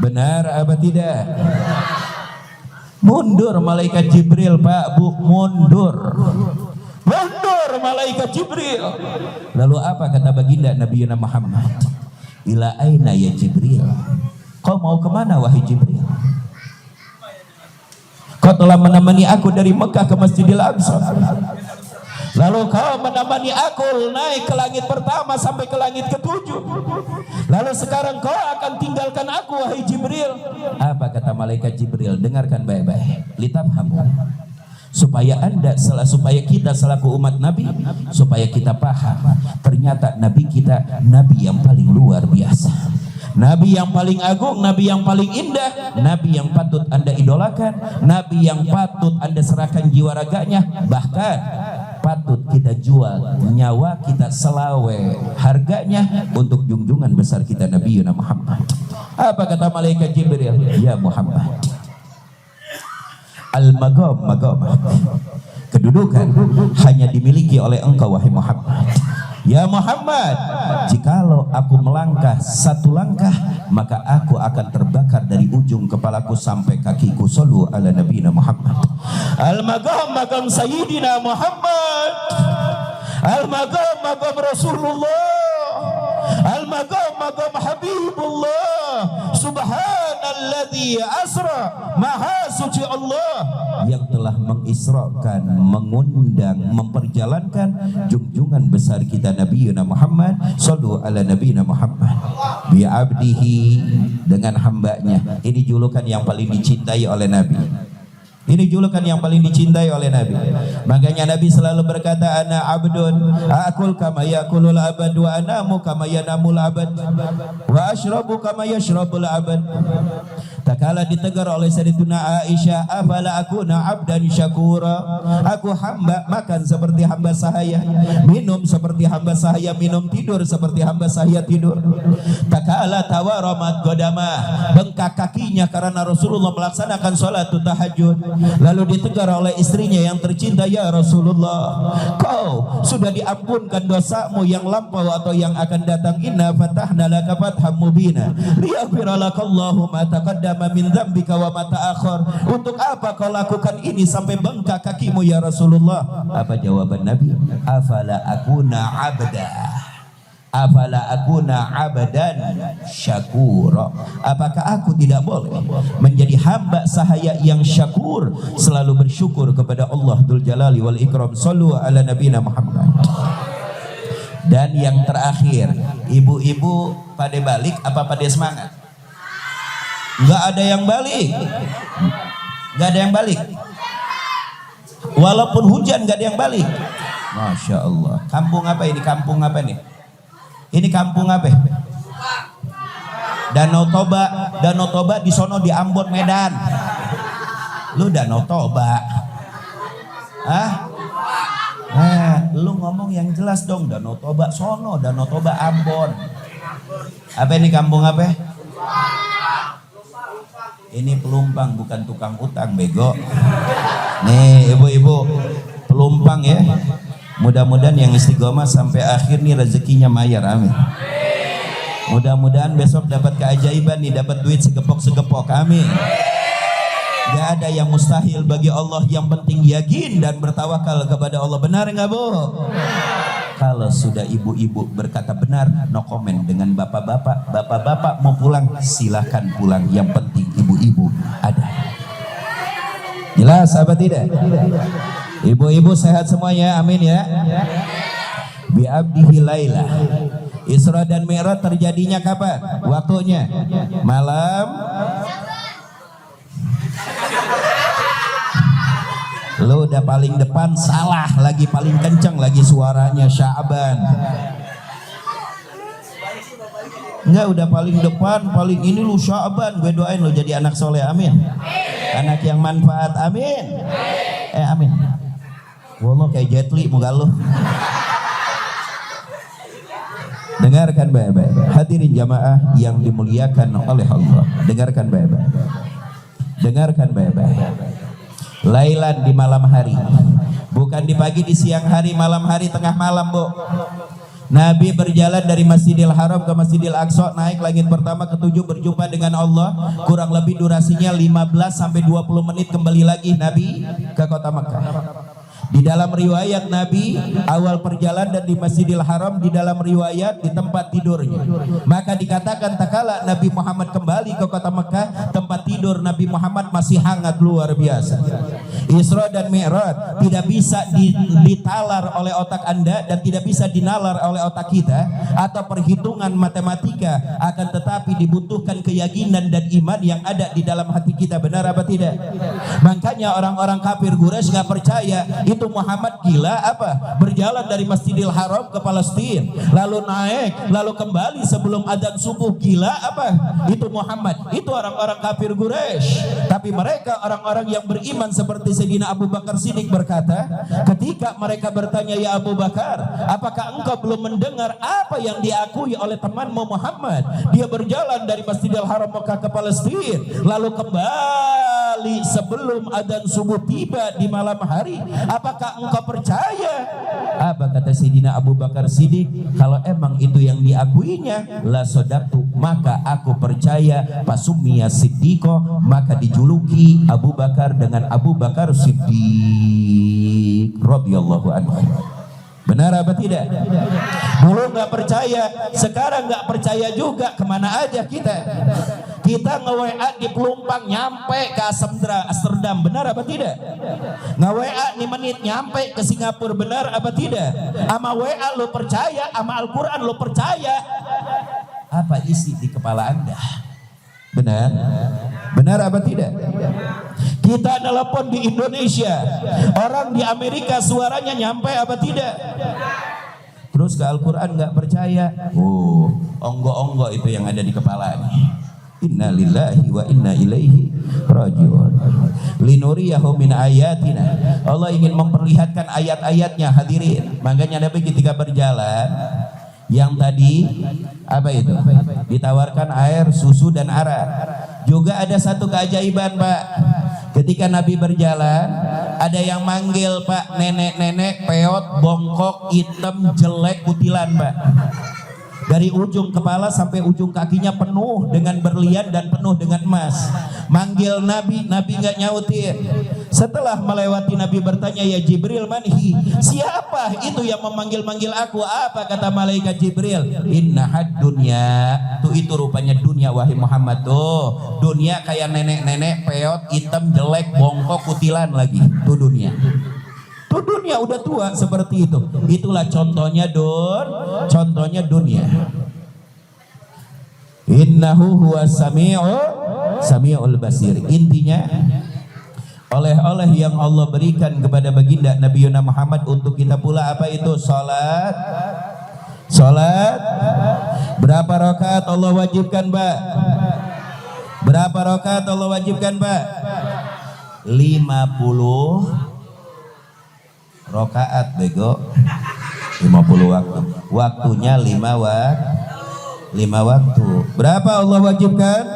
Benar apa tidak? Mundur malaikat Jibril, Pak, Bu, mundur. Mundur malaikat Jibril. Lalu apa kata baginda Nabi Muhammad? Ila aina ya Jibril? Kau mau kemana wahai Jibril? Kau telah menemani aku dari Mekah ke Masjidil Aqsa. Lalu kau menemani aku naik ke langit pertama sampai ke langit ketujuh. Lalu sekarang kau akan tinggalkan aku wahai Jibril. Apa kata malaikat Jibril? Dengarkan baik-baik. Litafhamu. Supaya supaya kita selaku umat Nabi, supaya kita paham. Ternyata Nabi kita Nabi yang paling luar biasa. Nabi yang paling agung, Nabi yang paling indah, Nabi yang patut Anda idolakan, Nabi yang patut Anda serahkan jiwa raganya, bahkan patut kita jual nyawa kita selawe harganya untuk junjungan besar kita Nabi Muhammad. Apa kata malaikat Jibril? Ya Muhammad, al-maqam kedudukan hanya dimiliki oleh engkau wahai Muhammad. Ya Muhammad, jikalau aku melangkah satu langkah, maka aku akan terbakar dari ujung kepalaku sampai kakiku. Sallu ala nabiyina Muhammad. Al-maqam Sayyidina Muhammad, al-maqam Rasulullah, al-maqam Habibullah. Subhanalladzi asra, maha suci Allah yang telah mengisrakan, mengundang, memperjalankan junjungan besar kita Nabi Muhammad. Sallu ala nabiyina Muhammad bi abdihi, dengan hambanya. Ini julukan yang paling dicintai oleh Nabi. Ini julukan yang paling dicintai oleh Nabi. Makanya Nabi selalu berkata, ana abdun akul kama yakulul abad, wa anamu kama yanamul abad, wa ashrabu kama yashrabul abad. Tak kala ditegur oleh Sayyidatuna Aisyah, afala akuna abdan syakura, aku hamba makan seperti hamba sahaya, minum seperti hamba sahaya minum, tidur seperti hamba sahaya tidur. Tak kala tawaramat godama, bengkak kakinya karena Rasulullah melaksanakan salat tahajud. Lalu ditegur oleh istrinya yang tercinta, ya Rasulullah, kau sudah diampunkan dosamu yang lampau atau yang akan datang. Inna fatahna laka fatham mubina liyaghfira lakallahu ma taqaddama min dzambika wa ma ta'akhkhar. Untuk apa kau lakukan ini sampai bengkak kakimu ya Rasulullah? Apa jawaban Nabi? Afala akuna abda, afala akuna abadan syakura. Apakah aku tidak boleh menjadi hamba sahaya yang syakur, selalu bersyukur kepada Allah Dzul Jalali wal Ikram. Sallu ala nabiyina Muhammad. Dan yang terakhir, ibu-ibu pada balik apa pada semangat? Enggak ada yang balik. Enggak ada yang balik. Walaupun hujan enggak ada yang balik. Masya Allah. Kampung apa ini? Kampung apa nih? Ini kampung apa? Danau Toba. Danau Toba di sono di Ambon, Medan. Lu Danau Toba. Hah? Lu ngomong yang jelas dong. Danau Toba sono, Danau Toba Ambon. Apa ini kampung apa? Ini pelumpang, bukan tukang utang, bego. Nih ibu-ibu, pelumpang ya. Mudah-mudahan yang istiqomah sampai akhir nih rezekinya mayar, amin. Mudah-mudahan besok dapat keajaiban nih, dapat duit segepok-segepok, amin. Gak ada yang mustahil bagi Allah, yang penting yakin dan bertawakal kepada Allah. Benar nggak Bu? Kalau sudah ibu-ibu berkata benar, no comment. Dengan bapak-bapak, bapak-bapak mau pulang, silahkan pulang. Yang penting ibu-ibu ada. Jelas apa tidak? Ibu-ibu sehat semuanya, amin ya. Bi'abdihi laila. Isra dan Mi'raj terjadinya kapan? Waktunya malam. Lo udah paling depan, salah lagi, paling kenceng lagi suaranya. Sya'ban. Enggak, udah paling depan, paling ini lu Sya'ban. Gue doain lo jadi anak soleh, amin. Anak yang manfaat, amin. Amin. Wallah kayak Jet Li muka lo. Dengarkan baik-baik, hadirin jamaah yang dimuliakan oleh Allah. Dengarkan baik-baik. Dengarkan baik-baik. Lailan di malam hari, bukan di pagi, di siang hari, malam hari, tengah malam, Bu. Nabi berjalan dari Masjidil Haram ke Masjidil Aqsa, naik langit pertama ke-7, berjumpa dengan Allah. Kurang lebih durasinya 15 sampai 20 menit, kembali lagi Nabi ke kota Makkah. Di dalam riwayat Nabi awal perjalanan di Masjidil Haram, di dalam riwayat di tempat tidurnya. Maka dikatakan takala Nabi Muhammad kembali ke kota Mekah, tempat tidur Nabi Muhammad masih hangat luar biasa. Isra dan Mi'raj tidak bisa ditalar oleh otak Anda dan tidak bisa dinalar oleh otak kita atau perhitungan matematika, akan tetapi dibutuhkan keyakinan dan iman yang ada di dalam hati kita. Benar apa tidak? Makanya orang-orang kafir Quraisy nggak percaya itu Muhammad gila apa? Berjalan dari Masjidil Haram ke Palestina, lalu naik, lalu kembali sebelum adzan subuh. Gila apa? Itu Muhammad. Itu orang-orang kafir Quraisy. Tapi mereka orang-orang yang beriman seperti Sayyidina Abu Bakar Siddiq berkata, ketika mereka bertanya, ya Abu Bakar, apakah engkau belum mendengar apa yang diakui oleh temanmu Muhammad? Dia berjalan dari Masjidil Haram Mekah ke Palestina, lalu kembali sebelum adzan subuh tiba di malam hari. Apakah engkau percaya? Apa kata Sayyidina Abu Bakar Siddiq? Kalau emang itu yang diakuinya, la sodaqtu, maka aku percaya. Pasummiya Siddiqo, maka dijuluki Abu Bakar dengan Abu Bakar Siddiq radhiyallahu anhu. Benar apa tidak? Dulu nggak percaya, sekarang nggak percaya juga. Kemana aja kita? Kita nge-WA di Pelumpang nyampe ke Amsterdam, benar apa tidak? Nge-WA 5 menit nyampe ke Singapura, benar apa tidak? Ama WA lo percaya, ama Al-Quran lo percaya. Apa isi di kepala Anda? Benar? Benar apa tidak? Kita telepon di Indonesia, orang di Amerika suaranya nyampe apa tidak? Terus ke Al-Quran nggak percaya. Oh, onggo-onggo itu yang ada di kepalanya. Inna lillahi wa inna ilaihi raji'un. Linuriyahu min ayatina. Allah ingin memperlihatkan ayat-ayatnya, hadirin. Makanya Nabi ketika berjalan, yang tadi apa itu? Ditawarkan air, susu dan arak. Juga ada satu keajaiban, Pak. Ketika Nabi berjalan, ada yang manggil, Pak, nenek-nenek peot, bongkok, hitam, jelek, kutilan, Pak. Dari ujung kepala sampai ujung kakinya penuh dengan berlian dan penuh dengan emas. Manggil Nabi, Nabi nggak nyautin. Setelah melewati, Nabi bertanya, ya Jibril, manhi, siapa itu yang memanggil-manggil aku? Apa kata malaikat Jibril? Inna had dunya, tuh itu rupanya dunia, wahai Muhammad. Tuh dunia kayak nenek-nenek peot, hitam, jelek, bongkok, kutilan lagi. Tuh dunia. Tuh dunia udah tua seperti itu. Itulah contohnya contohnya dunia. Innahu huwas sami'ul basir. Intinya oleh-oleh yang Allah berikan kepada baginda Nabi Muhammad untuk kita pula apa itu? Salat. Berapa rakaat Allah wajibkan, Pak? Berapa rakaat Allah wajibkan, Pak? 50 rokaat, bego. 50 waktu. Waktunya 5 waktu. Berapa Allah wajibkan?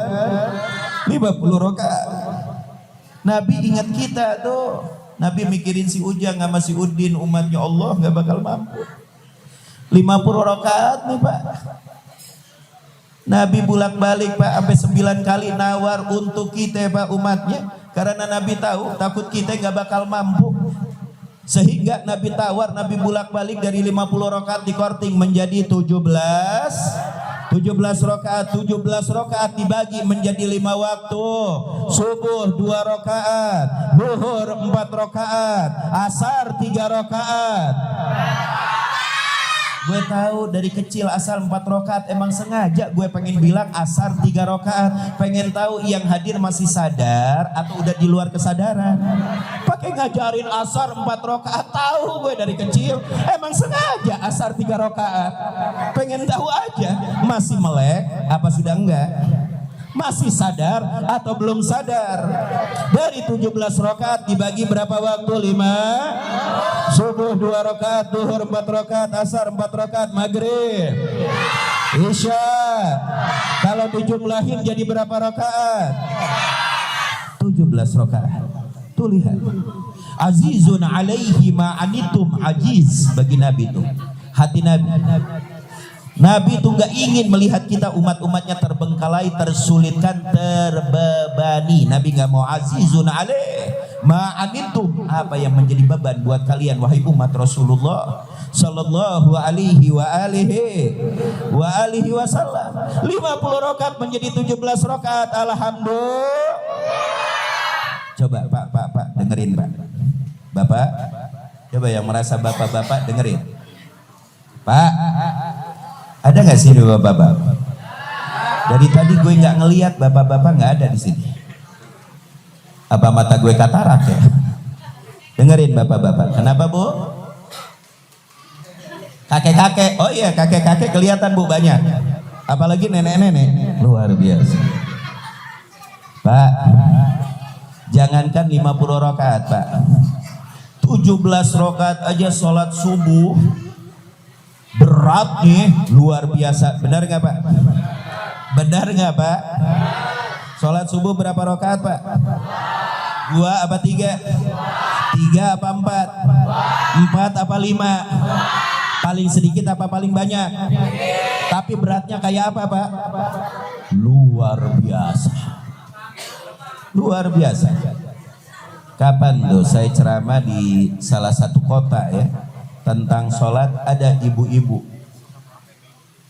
50 rokaat. Nabi ingat kita tuh. Nabi mikirin si Ujang sama si Udin, umatnya Allah nggak bakal mampu. 50 rokaat nih, Pak. Nabi bolak-balik, Pak, sampai 9 kali nawar untuk kita, Pak, umatnya. Karena Nabi tahu takut kita nggak bakal mampu. Sehingga Nabi tawar, Nabi bolak-balik dari 50 rakaat di korting menjadi 17 rakaat. 17 rakaat dibagi menjadi 5 waktu. Subuh 2 rakaat, zuhur 4 rakaat, asar 3 rakaat. Gue tahu dari kecil asal 4 rakaat, emang sengaja gue pengen bilang asar 3 rakaat. Pengen tahu yang hadir masih sadar atau udah di luar kesadaran. Pakai ngajarin asar 4 rakaat, tahu gue dari kecil. Emang sengaja asar 3 rakaat. Pengen tahu aja masih melek apa sudah enggak. Masih sadar atau belum sadar. Dari 17 rakaat dibagi berapa waktu? 5. Subuh 2 rakaat, zuhur 4 rakaat, asar 4 rakaat, maghrib, isya. Kalau dijumlahin jadi berapa rakaat? 17 rakaat. Tuh lihat. Azizun alaihi ma'anitum, ajiz bagi Nabi itu. Hati Nabi. Nabi itu nggak ingin melihat kita umat-umatnya terbengkalai, tersulitkan, terbebani. Nabi nggak mau. Azizun alaih ma'anitum, apa yang menjadi beban buat kalian wahai umat Rasulullah sallallahu alaihi wasallam. 50 rakaat menjadi 17 rakaat. Alhamdulillah. Coba Pak dengerin Pak. Bapak, coba yang merasa bapak-bapak dengerin. Pak, ada nggak sih bapak-bapak? Dari tadi gue nggak ngelihat bapak-bapak, nggak ada di sini. Apa mata gue katarak ya? Dengerin bapak-bapak. Kenapa Bu? Kakek-kakek. Oh iya, kakek-kakek kelihatan Bu banyak. Apalagi nenek-nenek. Luar biasa. Pak, jangankan 50 rakaat Pak, 17 rakaat aja sholat subuh berat nih, luar biasa. Benar nggak Pak? Benar nggak Pak? Sholat subuh berapa rakaat Pak? 2 apa 3? 3 apa 4? 4 apa 5? Paling sedikit apa paling banyak? Tapi beratnya kayak apa Pak? Luar biasa. Luar biasa. Kapan tuh saya ceramah di salah satu kota ya tentang sholat, ada ibu-ibu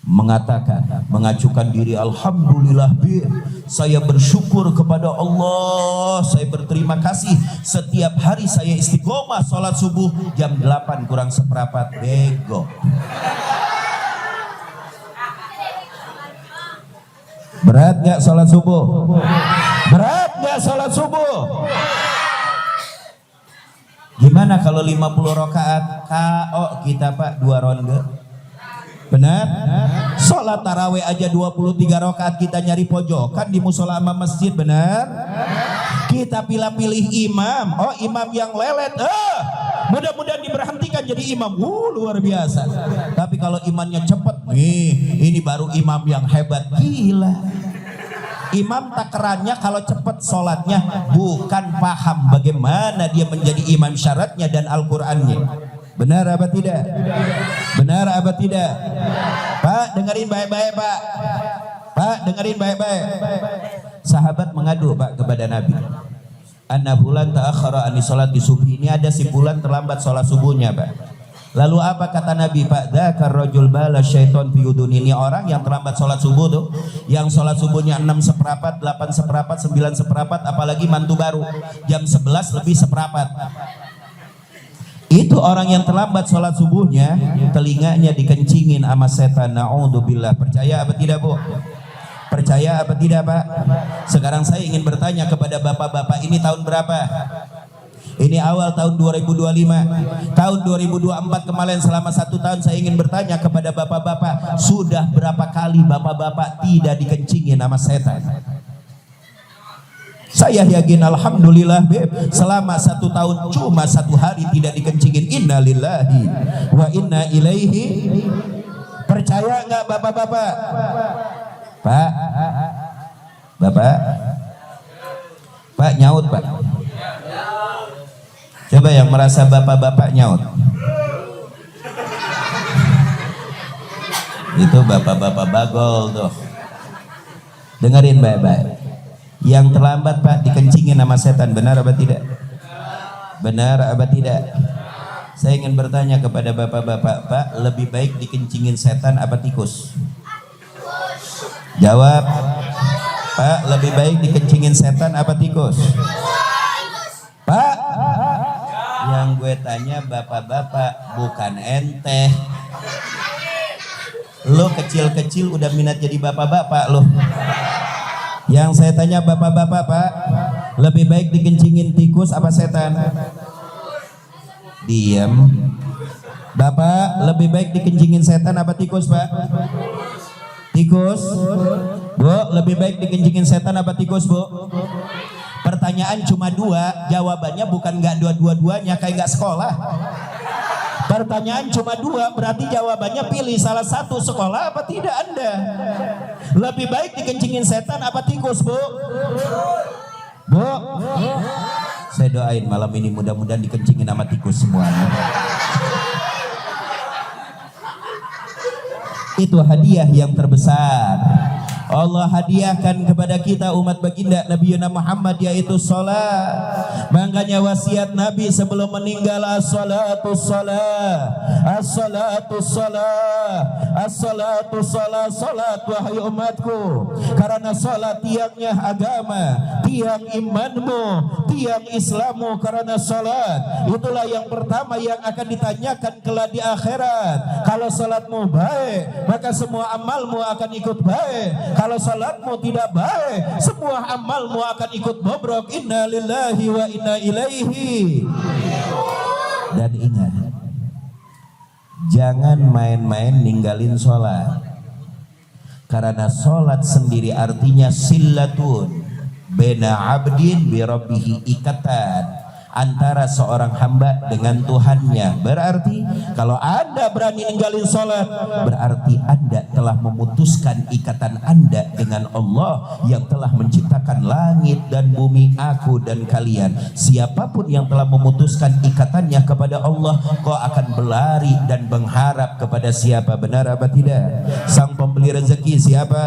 mengatakan, mengacukan diri, alhamdulillah bi, saya bersyukur kepada Allah, saya berterima kasih setiap hari saya istiqomah sholat subuh jam 8 kurang seperempat. Bego. Berat gak sholat subuh? Berat gak sholat subuh? Gimana kalau 50 rakaat KO kita Pak, 2 ronde? Benar? Sholat tarawih aja 23 rakaat kita nyari pojokan di musola sama masjid, benar? Kita pilih-pilih imam. Oh, imam yang lelet. Mudah-mudahan diberhentikan jadi imam. Luar biasa. Tapi kalau imannya cepat, nih, ini baru imam yang hebat. Gila. Imam takarannya kalau cepat sholatnya, bukan paham bagaimana dia menjadi imam, syaratnya dan Al-Qur'annya. Benar apa tidak? Benar apa tidak? Pak, dengerin baik-baik Pak. Pak, dengerin baik-baik. Sahabat mengadu Pak kepada Nabi. Anna fulan ta'akhara ani sholat di subuh. Ini ada si fulan terlambat sholat subuhnya Pak. Lalu apa kata Nabi Pak? Dzakar rajul bala syaiton fi udun. Ini orang yang terlambat sholat subuh tuh, yang sholat subuhnya 6 seperempat, 8 seperempat, 9 seperempat, apalagi mantu baru jam 11 lebih seperempat. Itu orang yang terlambat sholat subuhnya, telinganya dikencingin sama setan. Na'udzubillah. Percaya apa tidak Bu? Percaya apa tidak Pak? Sekarang saya ingin bertanya kepada bapak-bapak, ini tahun berapa? Ini awal tahun 2025. Tahun 2024 kemarin selama 1 tahun saya ingin bertanya kepada bapak-bapak, sudah berapa kali bapak-bapak tidak dikencingin sama setan? Saya yakin alhamdulillah selama 1 tahun cuma 1 hari tidak dikencingin. Innalillahi wa inna ilaihi. Percaya nggak bapak-bapak? Pak, bapak, Pak nyaut Pak. Coba yang merasa bapak-bapak nyaut. Itu bapak-bapak bagol tuh. Dengerin baik-baik. Yang terlambat Pak dikencingin sama setan, benar apa tidak? Benar apa tidak? Saya ingin bertanya kepada bapak-bapak, Pak, lebih baik dikencingin setan apa tikus? Jawab. Pak, lebih baik dikencingin setan apa tikus? Pak, yang gue tanya bapak-bapak, bukan ente. Lo kecil-kecil udah minat jadi bapak-bapak lo. Yang saya tanya bapak-bapak, Pak, lebih baik dikencingin tikus apa setan? Diam. Bapak, lebih baik dikencingin setan apa tikus, Pak? Tikus. Bu, lebih baik dikencingin setan apa tikus, Bu? Pertanyaan cuma dua, jawabannya bukan nggak dua-duanya, kayak nggak sekolah. Pertanyaan cuma dua, berarti jawabannya pilih salah satu, sekolah apa tidak Anda. Lebih baik dikencingin setan apa tikus, Bu? Bu, saya doain malam ini mudah-mudahan dikencingin sama tikus semuanya. Itu hadiah yang terbesar Allah hadiahkan kepada kita umat baginda Nabi Muhammad, yaitu salat. Makanya wasiat Nabi sebelum meninggal, as-salatu salat, as-salatu salat, as-salatu salat, salat wahai umatku, karena salat tiangnya agama, tiang imanmu, tiang Islammu, karena salat itulah yang pertama yang akan ditanyakan kelak di akhirat. Kalau salatmu baik, maka semua amalmu akan ikut baik. Kalau salatmu tidak baik, semua amalmu akan ikut bobrok. Inna lillahi wa inna ilaihi. Dan ingat, jangan main-main ninggalin sholat, karena sholat sendiri artinya sillatun bena abdin bi rabbihi, ikatan antara seorang hamba dengan Tuhannya. Berarti kalau Anda berani ninggalin sholat, berarti Anda telah memutuskan ikatan Anda dengan Allah yang telah menciptakan langit dan bumi, aku dan kalian. Siapapun yang telah memutuskan ikatannya kepada Allah, kau akan berlari dan mengharap kepada siapa? Benar apa tidak? Sang pembeli rezeki siapa?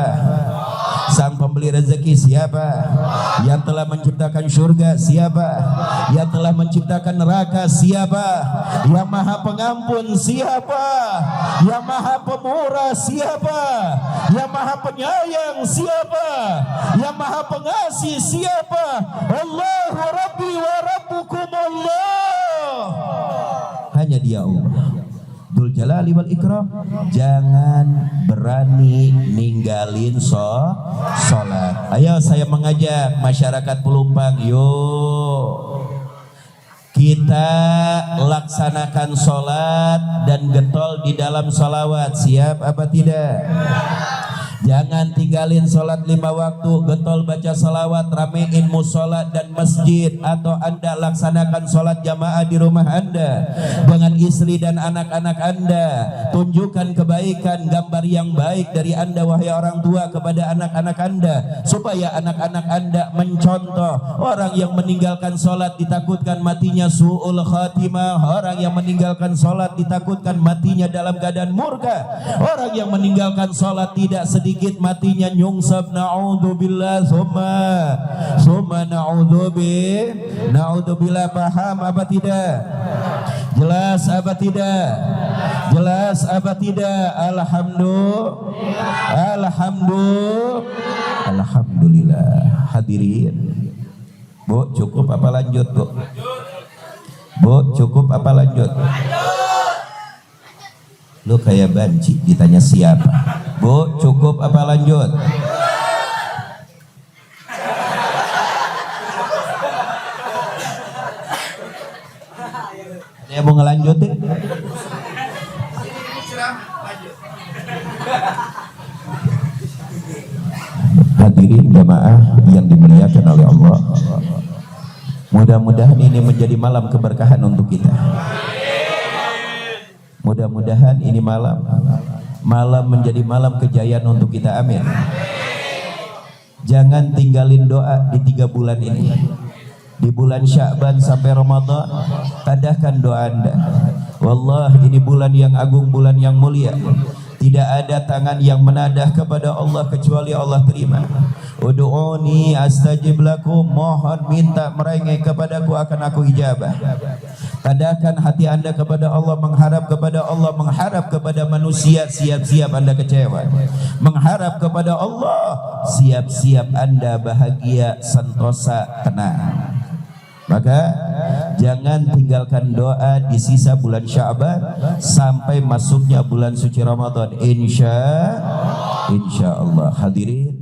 Sang pembeli rezeki siapa? Yang telah menciptakan surga siapa? Yang telah menciptakan neraka siapa? Yang maha pengampun siapa? Yang maha pemurah siapa? Yang maha penyayang siapa? Yang maha pengasih siapa? Allahu Rabbi wa Rabbukum Allah. Hanya Dia Allah Dzul Jalali wal Ikram. Jangan berani ninggalin sholat. Ayo saya mengajak masyarakat Pelumpang, yuk kita laksanakan sholat dan getol di dalam sholawat. Siap apa tidak? Jangan tinggalin sholat 5 waktu, getol baca salawat, ramein musola dan masjid. Atau Anda laksanakan sholat jamaah di rumah Anda dengan istri dan anak-anak Anda. Tunjukkan kebaikan, gambar yang baik dari Anda wahai orang tua kepada anak-anak Anda, supaya anak-anak Anda mencontoh. Orang yang meninggalkan sholat ditakutkan matinya su'ul khatimah. Orang yang meninggalkan sholat ditakutkan matinya dalam keadaan murka. Orang yang meninggalkan sholat tidak sedikit matinya nyungsab. Na'udzubillah summa na'udzubillah. Paham apa tidak? Jelas apa tidak? Jelas apa tidak? Alhamdulillah. Hadirin, Bu, cukup apa lanjut, Bu? Bu, cukup apa lanjut? Lu kayak banci ditanya siapa. Bu, cukup apa lanjut? Ada yang mau ngelanjutin? Hadirin jamaah yang dimuliakan oleh Allah, mudah-mudahan ini menjadi malam keberkahan untuk kita. Mudah-mudahan ini malam menjadi malam kejayaan untuk kita. Amin. Jangan tinggalin doa di 3 bulan ini. Di bulan Sya'ban sampai Ramadan, tadahkan doa Anda. Wallahi ini bulan yang agung, bulan yang mulia. Tidak ada tangan yang menadah kepada Allah kecuali Allah terima. Ud'uni astajib lakum, mohon minta merengek kepadaku akan aku ijabah. Tadakan hati anda kepada Allah, mengharap kepada Allah, mengharap kepada manusia, siap-siap anda kecewa. Mengharap kepada Allah, siap-siap anda bahagia, sentosa, tenang. Maka jangan tinggalkan doa di sisa bulan Sya'ban sampai masuknya bulan suci Ramadan. Insya Allah. Hadirin